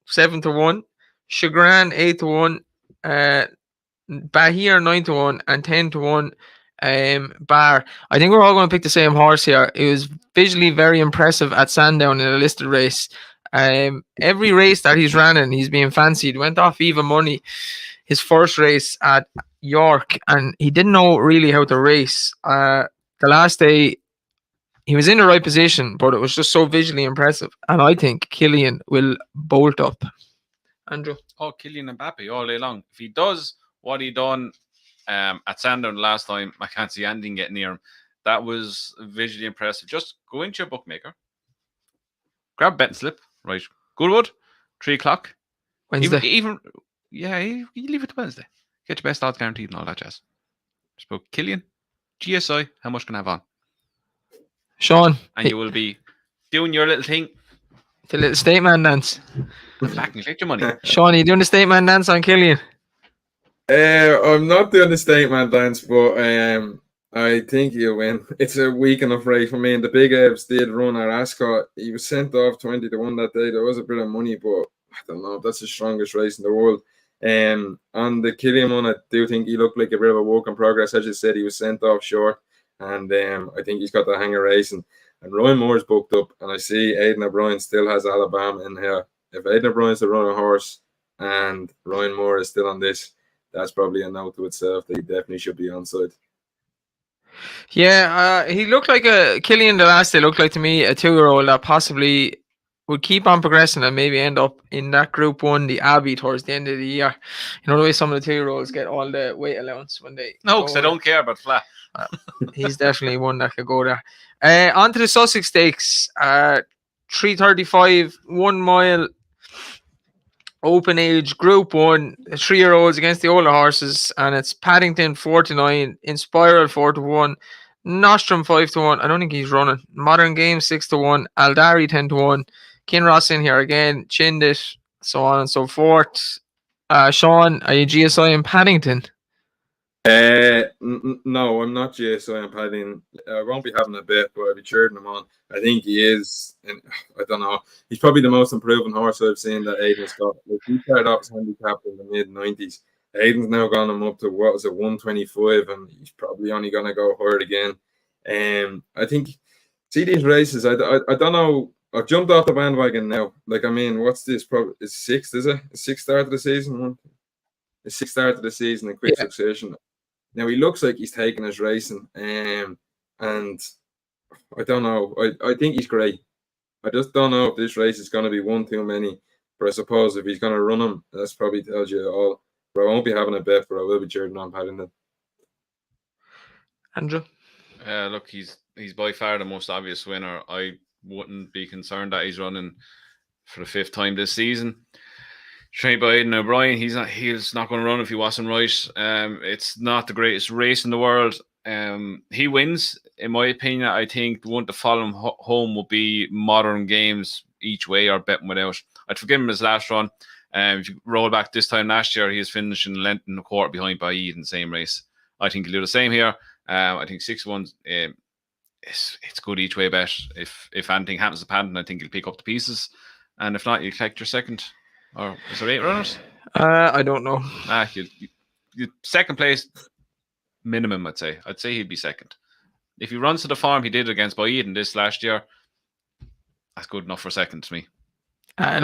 7-1. Chagrin, 8-1. Bahir, 9-1. And 10-1. Bar. I think we're all going to pick the same horse here. It was visually very impressive at Sandown in a listed race. Every race that he's running, he's being fancied. Went off even money his first race at York, and he didn't know really how to race. The last day, he was in the right position, but it was just so visually impressive. And I think Kylian will bolt up. Andrew? Oh, Kylian Mbappe all day long. If he does what he done at Sandown last time, I can't see anything getting near him. That was visually impressive. Just go into your bookmaker, grab a betting slip, right? Goodwood, 3 o'clock. Wednesday. Even Yeah, you leave it to Wednesday. Get your best odds guaranteed and all that jazz. Spoke Killian, GSI, how much can I have on? Sean, And you will be doing your little thing. the little state man dance. Back and collect your money. Sean, are you doing the state man dance on Killian? I'm not doing the statement dance, but I think he'll win. It's a weak enough race for me. And the big Evs did run at Ascot. He was sent off 20-1 that day. There was a bit of money, but I don't know. That's the strongest race in the world. On the Killian one, I do think he looked like a bit of a work in progress. As you said, he was sent off short, and I think he's got the hang of racing. And Ryan Moore's booked up, and I see Aidan O'Brien still has Alabama in here. If Aidan O'Brien's the running horse and Ryan Moore is still on this, that's probably a note to itself that he definitely should be onside. Yeah, he looked like Killian the last day looked like to me a 2-year-old that possibly would keep on progressing and maybe end up in that Group 1, the Abbey, towards the end of the year. You know the way some of the 2-year-olds get all the weight allowance when they No, go because I don't care about flat. He's definitely one that could go there. On to the Sussex Stakes. 3:35, 1 mile, open age, Group 1, 3-year-olds against the older horses, and it's Paddington 4-9, Inspiral 4-1, Nostrum 5-1. I don't think he's running. Modern Game 6-1, Aldari 10-1, Kinross in here again, Chindit, so on and so forth. Sean, are you GSI in Paddington? No, I'm not GSI on Paddington. I won't be having a bet, but I'll be cheering him on. I think he is, and I don't know. He's probably the most improving horse I've seen that Aidan's got. Like, he started off as handicapped in the mid-90s. Aidan's now gone him up to 125, and he's probably only going to go higher again. I think, see these races. I don't know. I've jumped off the bandwagon now. Like, I mean, what's this? Probably it's sixth, is it? It's sixth start of the season. It's sixth start of the season in quick succession. Now he looks like he's taking his racing, and I don't know. I think he's great. I just don't know if this race is going to be one too many. But I suppose if he's going to run him, that's probably tells you all. But I won't be having a bet, but I will be cheering on Paddington. Andrew? Look, he's by far the most obvious winner. I wouldn't be concerned that he's running for the 5th time this season. Trained by Aidan O'Brien, he's not going to run if he wasn't right. It's not the greatest race in the world. He wins, in my opinion. I think the one to follow him home will be Modern Games each way or betting without. I'd forgive him his last run. If you roll back this time last year, he was finishing a length and a quarter behind Baid in the same race. I think he'll do the same here. I think 6-1. It's good each way bet. If anything happens to Paddington, I think he'll pick up the pieces, and if not, you collect your second. Or is there 8 runners? I don't know. You second place minimum, I'd say. I'd say he'd be second. If he runs to the form he did against Baid in this last year, that's good enough for second to me. I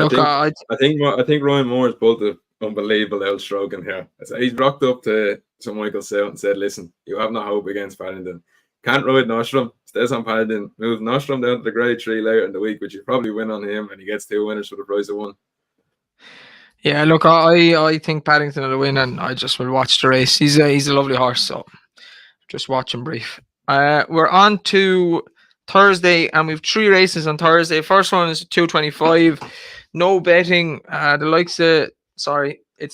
think Ryan Moore's built an unbelievable outstroke in here. He's rocked up to Michael South and said, "Listen, you have no hope against Paddington. Can't ride Nostrum. Stays on Paddington. Move Nostrum down to the grade 3 later in the week, which you probably win on him, and he gets 2 winners for the price of 1." Yeah, look, I think Paddington will win, and I just will watch the race. He's a lovely horse, so just watch him brief. We're on to Thursday, and we've 3 races on Thursday. First one is 2:25, no betting. It's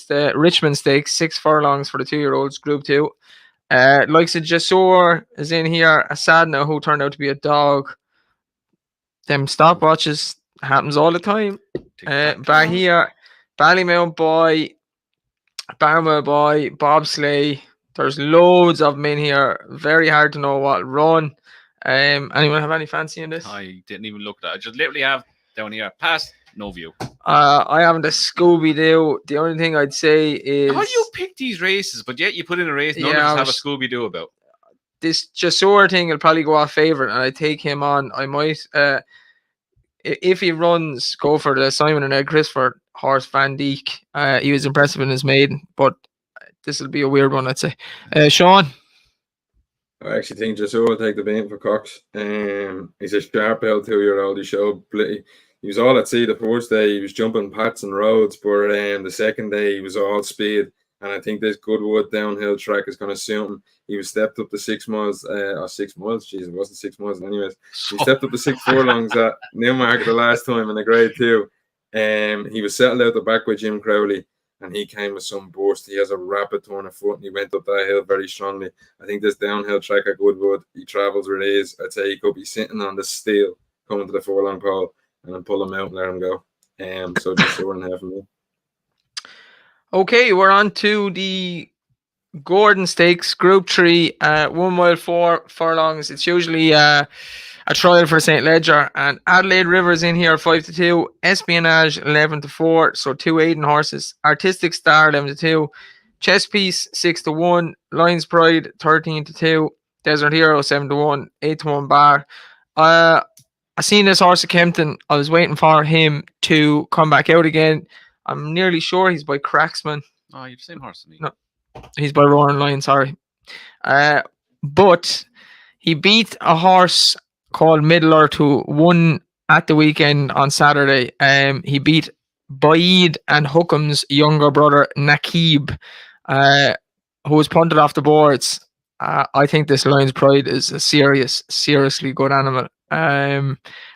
the Richmond Stakes, 6 furlongs for the 2-year-olds, Group 2. Likes of Jasor is in here, a Sadna who turned out to be a dog. Them stopwatches happens all the time. Bahia, Ballymount Boy, Barma Boy, Bobsleigh. There's loads of them in here. Very hard to know what run. Anyone have any fancy in this? I didn't even look at that. I just literally have down here. Pass, no view. I haven't a Scooby-Doo. The only thing I'd say is... How do you pick these races, but yet you put in a race none of us have a Scooby-Doo about? This Jasor thing will probably go off favourite, and I take him on. I might... if he runs, go for the Simon and Ed Christopher horse Van Dijk. He was impressive in his maiden, but this will be a weird one, I'd say. Sean? I actually think Jasur will take the beating for Cox. He's a sharp out 2-year-old. He was all at sea the first day. He was jumping pats and roads, but the second day he was all speed. And I think this Goodwood downhill track is going to suit him. He was stepped up to 6 miles, or 6 miles. Jeez, it wasn't 6 miles anyways. He stepped up to 6 furlongs at Newmarket the last time in the grade 2. He was settled out the back with Jim Crowley. and he came with some burst. He has a rapid turn of foot, and he went up that hill very strongly. I think this downhill track at Goodwood, he travels where he is. I'd say he could be sitting on the steel coming to the furlong pole, and then pull him out and let him go. So just 4.5 for me. Okay, we're on to the Gordon Stakes, Group 3, 1 mile 4 furlongs. It's usually a trial for St. Ledger, and Adelaide River's in here 5-2, Espionage 11-4, so 2 Aiden horses, Artistic Star 11-2, Chess Piece 6-1, Lions Pride 13-2, Desert Hero 7-1, 8-1 Bar. I seen this horse at Kempton. I was waiting for him to come back out again. I'm nearly sure he's by Cracksman. Oh, you're the same horse as me. No, he's by Roaring Lion, sorry. But he beat a horse called Middle Earth who won at the weekend on Saturday. He beat Baid and Hookam's younger brother, Nakib, who was punted off the boards. I think this Lion's Pride is a seriously good animal.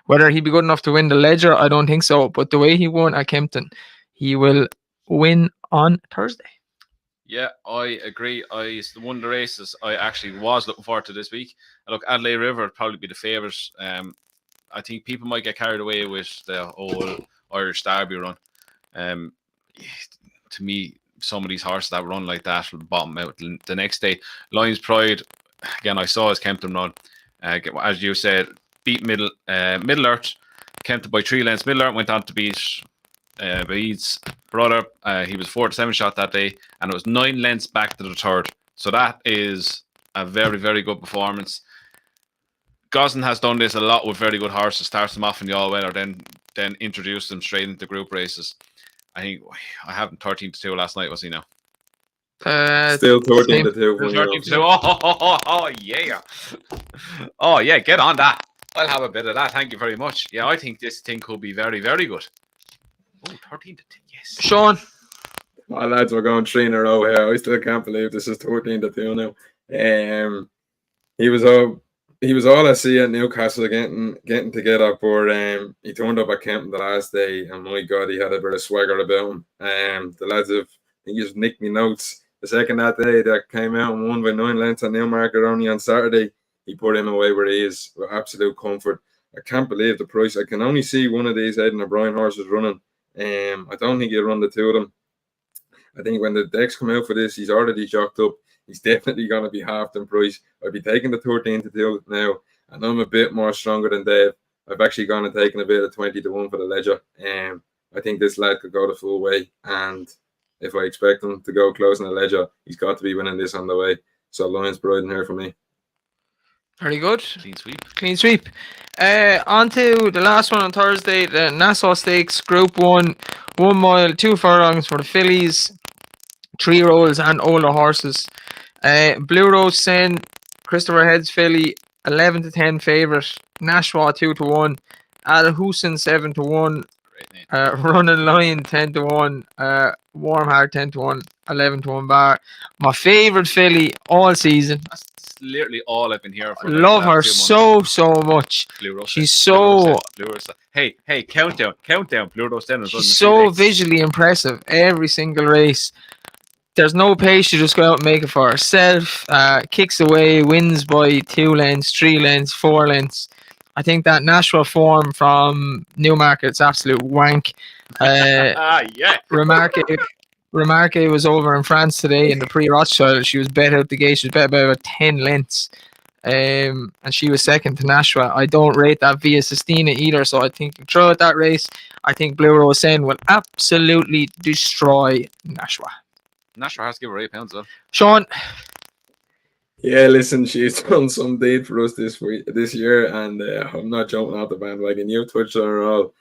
Whether he'd be good enough to win the Ledger, I don't think so. But the way he won at Kempton, he will win on Thursday. Yeah, I agree. One of the races I actually was looking forward to this week. Look, Adelaide River would probably be the favourite. I think people might get carried away with the whole Irish Derby run. To me, some of these horses that run like that will bottom out the next day. Lions Pride, again, I saw his Kempton run. As you said, beat Middle Earth, Kempton by 3 lengths. Middle Earth went on to beat Baid's brother. He was 4-7 shot that day, and it was 9 lengths back to the third. So that is a very, very good performance. Gosden has done this a lot with very good horses. Starts them off in the all-weather, then introduced them straight into group races. I think I have him 13-2 last night. Was he now? Still 13-2. 13-2. Oh yeah. Oh yeah. Get on that. I'll have a bit of that. Thank you very much. Yeah, I think this thing could be very, very good. Oh, 13-2. Yes. Sean. My lads, we're going 3 in a row here. I still can't believe this is 13-2 now. He was all I see at Newcastle getting together, but he turned up at Kempton the last day, and my God, he had a bit of swagger about him. The lads I think he's nicked me notes. The second that day that came out and won by 9 lengths at Newmarket only on Saturday, he put him away where he is with absolute comfort. I can't believe the price. I can only see one of these Aidan O'Brien horses running. I don't think he'll run the 2 of them. I think when the decks come out for this, he's already jocked up. He's definitely going to be half the price. I'd be taking the 13-2 now, and I'm a bit more stronger than Dave. I've actually gone and taken a bit of 20-1 for the Ledger. I think this lad could go the full way, and if I expect him to go close in the Ledger, he's got to be winning this on the way. So Lions Pride in here for me. Very good. Clean sweep. On to the last one on Thursday, the Nassau Stakes, Group 1, 1 mile, 2 furlongs for the fillies, 3-year-olds and older horses. Blue Rose Cen, Christopher Head's filly, 11-10 favourite. Nashwa 2-1. Al Hussein 7-1. Running Lion 10-1. Warm Heart 10-1. 11-1 Bar. My favourite filly all season. That's literally all I've been hearing for. Love her so much. She's so. Blue Rose Cen. Hey, countdown. Blue Rose Cen. She's so visually impressive every single race. There's no pace. She just go out and make it for herself. Kicks away, wins by 2 lengths, 3 lengths, 4 lengths. I think that Nashua form from Newmarket is absolute wank. Yeah. Remarque was over in France today in the pre-Rothschild. She was bet out the gate. She was bet by about 10 lengths. And she was second to Nashua. I don't rate that Via Sistina either, so I think throw out that race. I think Blue Rose Cen will absolutely destroy Nashua. Nashua has to give her £8 though. Sean. Yeah, listen, she's done some deed for us this year, and I'm not jumping off the bandwagon. You've touched on her all.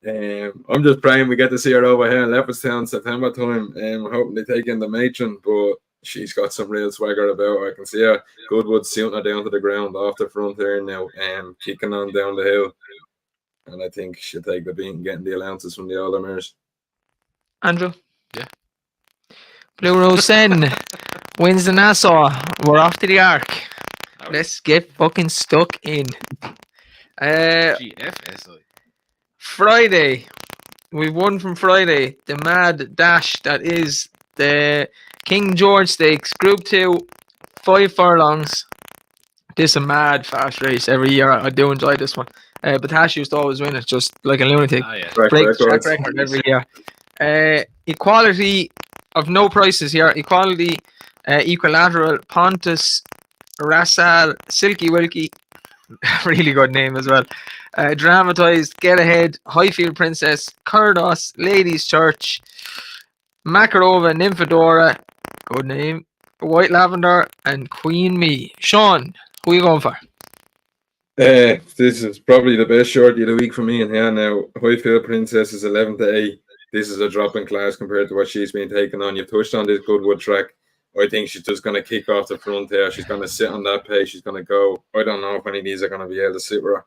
I'm just praying we get to see her over here in Leopardstown September time. I'm hoping they take in the matron, but she's got some real swagger about her. I can see her Goodwood suiting her down to the ground off the front here now, kicking on down the hill. And I think she'll take the beating, getting the allowances from the older mares. Andrew? Yeah. Blue Rose Cen wins the Nassau. We're off to the Arc. Let's get fucking stuck in. GFSI. Friday, we've won from Friday. The mad dash that is the King George Stakes, Group 2, 5 furlongs. This is a mad fast race every year. I do enjoy this one. But Tash used to always win it, just like a lunatic. Ah, yeah. Breaks track records. record every year. Equality of no prices here. Equality, Equilateral, Pontus, Rassal, Silky Wilkie. Really good name as well. Dramatized, Get Ahead, Highfield Princess, Kurdos, Ladies Church, Makarova, Nymphadora, good name, White Lavender, and Queen Me. Sean, who are you going for? This is probably the best shorty of the week for me in here now. Highfield Princess is 11 to 8. This is a drop in class compared to what she's been taking on. You've touched on this Goodwood track. I think she's just going to kick off the front there. She's going to sit on that pace. She's going to go. I don't know if any of these are going to be able to sit with her.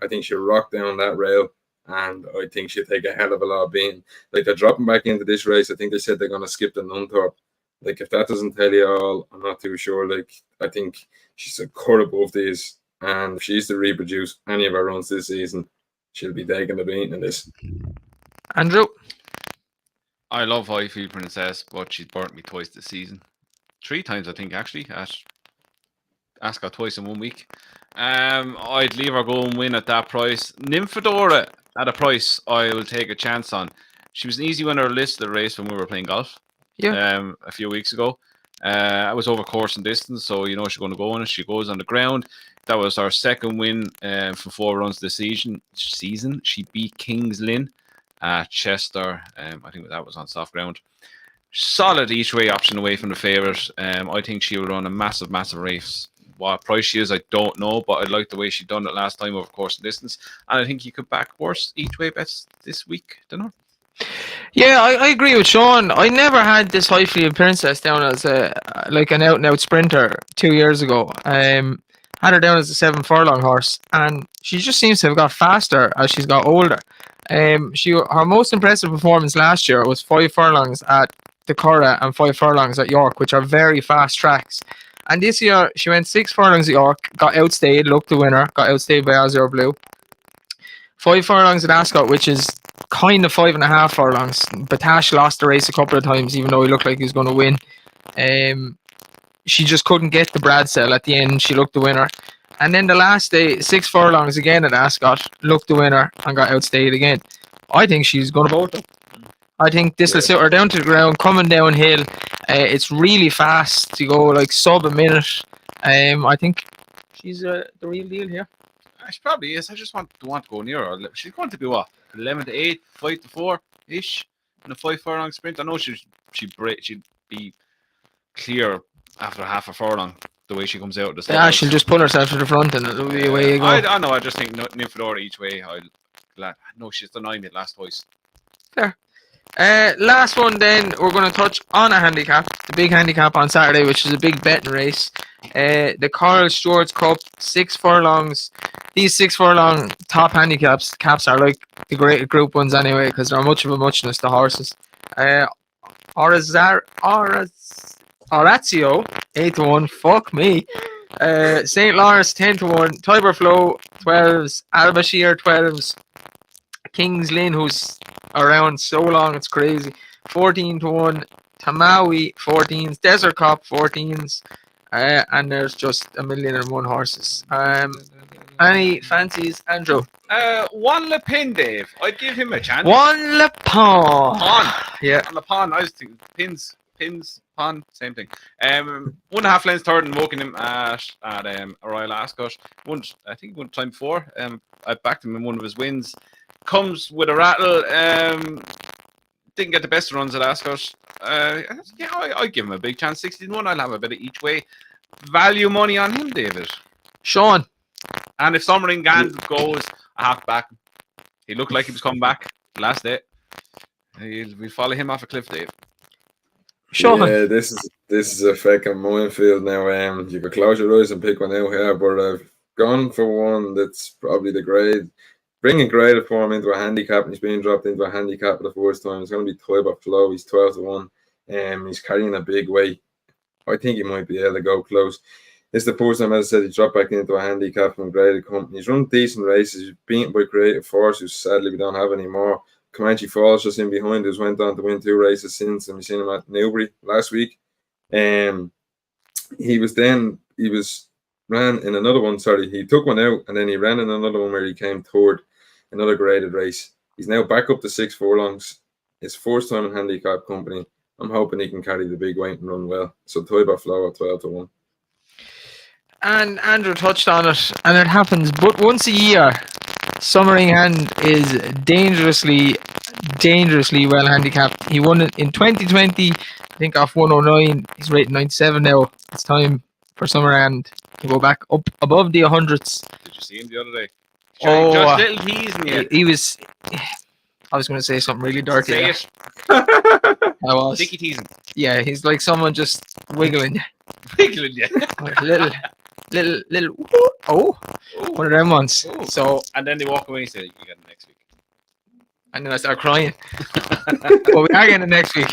I think she'll rock down that rail, and I think she'll take a hell of a lot of beating. Like, they're dropping back into this race. I think they said they're going to skip the Nunthorpe. Like, if that doesn't tell you all, I'm not too sure. Like, I think she's a cut above these, and if she used to reproduce any of her runs this season, she'll be taking the beating in this. Andrew? I love Highfield Princess, but she's burnt me twice this season. 3 times, I think, actually. At Ascot twice in 1 week. I'd leave her go and win at that price. Nymphadora at a price I will take a chance on. She was an easy winner list of the race when we were playing golf. Yeah. A few weeks ago. I was over course and distance, so you know she's going to go on it. She goes on the ground. That was our second win from 4 runs this season. She beat Kings Lynn at Chester. I think that was on soft ground. Solid each way option away from the favourite. I think she will run a massive race. What price she is, I don't know, but I like the way she done it last time over course and distance. And I think you could back worse each way bets this week. Don't know. Yeah, I agree with Sean. I never had this Highfield Princess down as an out and out sprinter 2 years ago. Had her down as a 7 furlong horse, and she just seems to have got faster as she's got older. Her most impressive performance last year was 5 furlongs at the Curragh and 5 furlongs at York, which are very fast tracks. And this year she went 6 furlongs at York, got outstayed, looked the winner, got outstayed by Azure Blue. 5 furlongs at Ascot, which is kind of 5.5 furlongs. Batash lost the race a couple of times, even though he looked like he was going to win. She just couldn't get the Bradsell at the end. She looked the winner. And then the last day, 6 furlongs again at Ascot, looked the winner and got outstayed again. I think she's going to go with them. I think this will sit her down to the ground, coming downhill. It's really fast to go like sub a minute. I think she's the real deal here. She probably is. I just want to go near her. She's going to be what? 11 to 8, 5 to 4 ish in a 5 furlong sprint. I know she'd be clear after half a furlong the way she comes out of the start. Yeah, she'll just pull herself to the front and it'll be away you go. I know. I just think Nymphadora each way. No, she's denied it last twice. Fair. Last one then, we're going to touch on a handicap, the big handicap on Saturday, which is a big betting race. The Carl Stewart's Cup, 6 furlongs. These 6 furlong top handicaps caps are like the great group ones anyway, because they're much of a muchness, the horses. Orazio, 8 to 1, fuck me. St. Lawrence, 10 to 1. Tiber Flow, 12s. Albashir, 12s. Kings Lynn, who's around so long, it's crazy. 14 to 1. Tamawi, 14s. Desert Cop, 14s. And there's just 1,000,001 horses. Any fancies, Andrew? One Le Pin, Dave. I'd give him a chance. One Le Pin. Yeah. Le Pin, I was thinking pins, pon, same thing. 1.5 lengths third and walking him at Royal Ascot. I think one time before. I backed him in one of his wins. Comes with a rattle. Didn't get the best runs at Ascot. I give him a big chance. 16-1. I'll have a bit of each way. Value money on him, David. Sean. And if Sommering Gand goes, I have to back him. He looked like he was coming back last day. We'll follow him off a cliff, Dave. Sean. Yeah, this is a fucking minefield now. You could close your eyes and pick one out here, but I've gone for one that's probably the grade. Bringing graded form into a handicap, and he's being dropped into a handicap for the first time. It's going to be Tiber Flow. He's 12 to 1. He's carrying a big weight. I think he might be able to go close. It's the first time, as I said, he dropped back into a handicap from graded company. He's run decent races. He's beaten by Creative Force, who sadly we don't have anymore. Comanche Falls just in behind us, went on to win 2 races since, and we seen him at Newbury last week. He ran in another one. Sorry, he took one out, and then he ran in another one where he came third, another graded race. He's now back up to 6 furlongs. His first time in handicap company. I'm hoping he can carry the big weight and run well. So Toiba Flow at 12-1. And Andrew touched on it, and it happens but once a year. Summering Hand is dangerously well handicapped. He won it in 2020, I think, off 109. He's rated 97 now. It's time for Summer Hand to go back up above the 100s. Did you see him the other day? Oh, just little teasing you. he was. I was going to say something really dirty. Say there. it. I was. Dicky teasing. Yeah, he's like someone just wiggling you. Wiggling you. Like little. Oh, one of them ones. Oh. So, And then they walk away and say, you get it next week. and then I start crying. But we are getting it next week.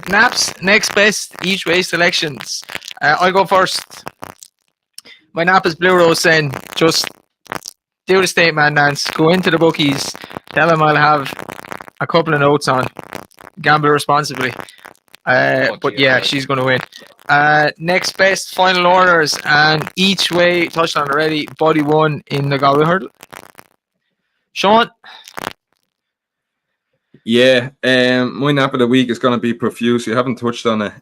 Naps, next best each way selections. I'll go first. My nap is Blue Rose Cen. Just do the state man dance. Go into the bookies. Tell them I'll have a couple of notes on. Gamble responsibly. But yeah, she's going to win. Next best final orders, and each way touched on already. Body 1 in the Galway Hurdle. Sean. Yeah, my nap of the week is going to be Profuse. You haven't touched on it.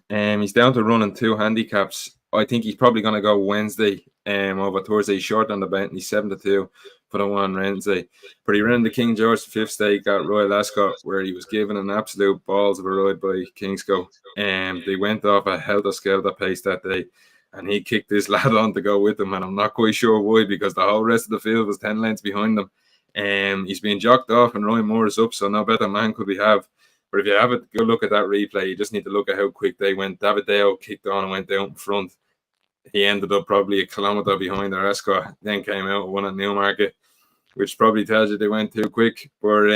He's down to running 2 handicaps. I think he's probably going to go Wednesday over Thursday. He's short on the bent. He's 7-2 for the one on Wednesday. But he ran the King George V Stake at Royal Ascot, where he was given an absolute balls of a ride by Kingsco. They went off a helter-skelter pace that day, and he kicked this lad on to go with him, and I'm not quite sure why, because the whole rest of the field was 10 lengths behind him. He's been jocked off, and Ryan Moore is up, so no better man could we have. But if you have it, go look at that replay. You just need to look at how quick they went. David Dale kicked on and went down in front. He ended up probably a kilometre behind their Ascot, then came out and won at Newmarket, which probably tells you they went too quick. But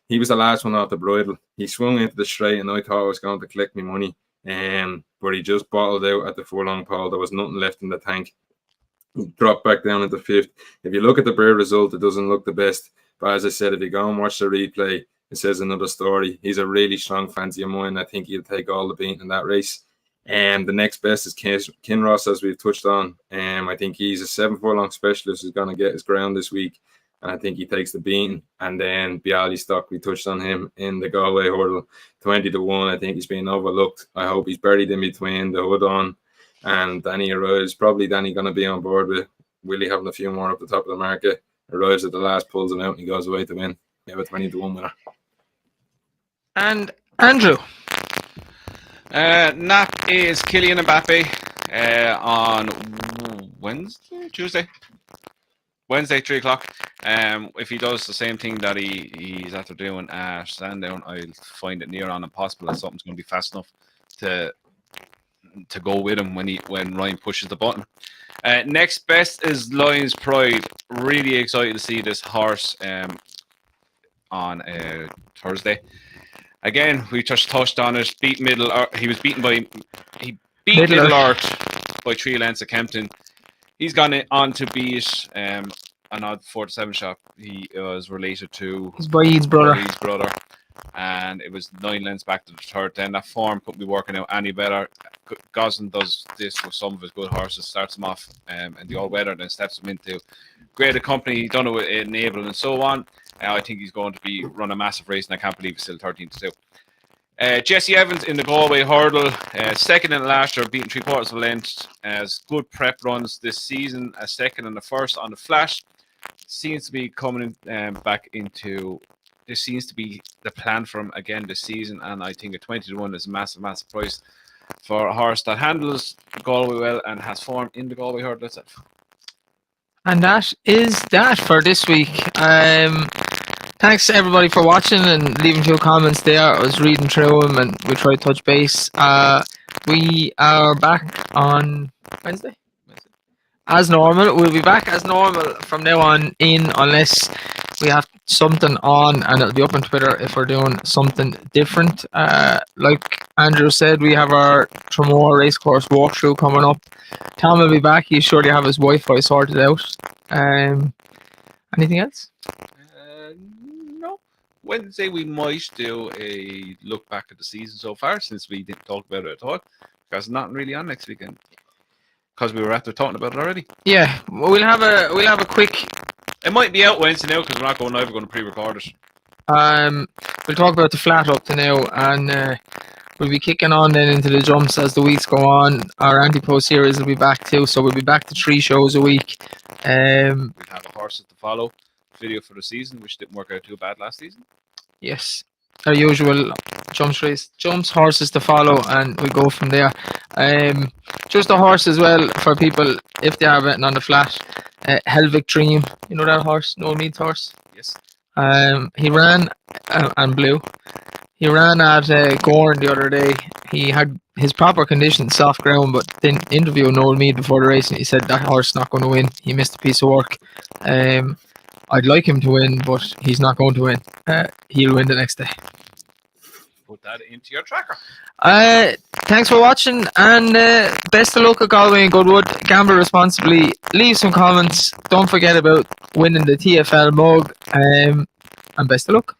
he was the last one off the bridle. He swung into the straight, and I thought I was going to collect my money. But he just bottled out at the furlong pole. There was nothing left in the tank. He dropped back down into 5th. If you look at the bird result, it doesn't look the best. But as I said, if you go and watch the replay, it says another story. He's a really strong fancy of mine. I think he'll take all the beating in that race. The next best is Kinross, as we've touched on. I think he's a 7 furlong specialist who's going to get his ground this week. And I think he takes the beating. And then Bialystock, we touched on him in the Galway Hurdle, 20-1. I think he's been overlooked. I hope he's buried in between the Hood On and Danny arrives. Probably Danny going to be on board with Willie having a few more up the top of the market. Arrives at the last, pulls him out, and he goes away to win. We have a 20-1 winner. And Andrew. Nap is Kylian Mbappe on Wednesday, 3 o'clock. If he does the same thing that he's after doing at Sandown, I'll find it near on impossible that something's going to be fast enough to go with him when Ryan pushes the button. Next best is Lion's Pride. Really excited to see this horse on Thursday. Again, we just touched on it. He was beaten by Middle Earth by 3 lengths at Kempton. He's gone on to beat an odd 4-7 shot. He was related to His Boyd's brother. And it was 9 lengths back to the 3rd. Then that form couldn't be working out any better. Gosling does this with some of his good horses, starts them off in the all-weather, then steps them into greater company. He's done it with Enable and so on. I think he's going to run a massive race, and I can't believe he's still 13-2. Jesse Evans in the Galway Hurdle, 2nd in last year, beating 3/4 of a length. As good prep runs this season, a 2nd and a 1st on the flash. Seems to be coming back into. This seems to be the plan for him again this season, and I think a 20-1 is a massive price for a horse that handles Galway well and has form in the Galway Hurdle itself. And that is that for this week. Thanks to everybody for watching and leaving few comments there. I was reading through them and we tried to touch base. We are back on Wednesday. As normal. We'll be back as normal from now on unless we have something on, and it'll be up on Twitter if we're doing something different. Like Andrew said, we have our Tramore Racecourse walkthrough coming up. Tom will be back. He's sure to have his Wi-Fi sorted out. Anything else? No. Wednesday we might do a look back at the season so far, since we didn't talk about it at all. Because nothing really on next weekend. Because we were after talking about it already. Yeah, we'll have a quick. It might be out Wednesday now because we're not going live. We're going to pre-record it. We'll talk about the flat up to now, and we'll be kicking on then into the jumps as the weeks go on. Our anti-post series will be back too, so we'll be back to 3 shows a week. We'll have a horses to follow video for the season, which didn't work out too bad last season. Yes, our usual jumps, horses to follow, and we go from there. Just a horse as well for people if they are betting on the flat. Hewick Dream, you know that horse, no meat horse. Yes. He ran and blue. He ran at Gorn the other day. He had his proper condition, soft ground, but then interviewed Noel Mead before the race, and he said that horse is not going to win. He missed a piece of work. I'd like him to win, but he's not going to win. He'll win the next day. Put that into your tracker. Thanks for watching, and best of luck at Galway and Goodwood. Gamble responsibly. Leave some comments. Don't forget about winning the TFL mug. And best of luck.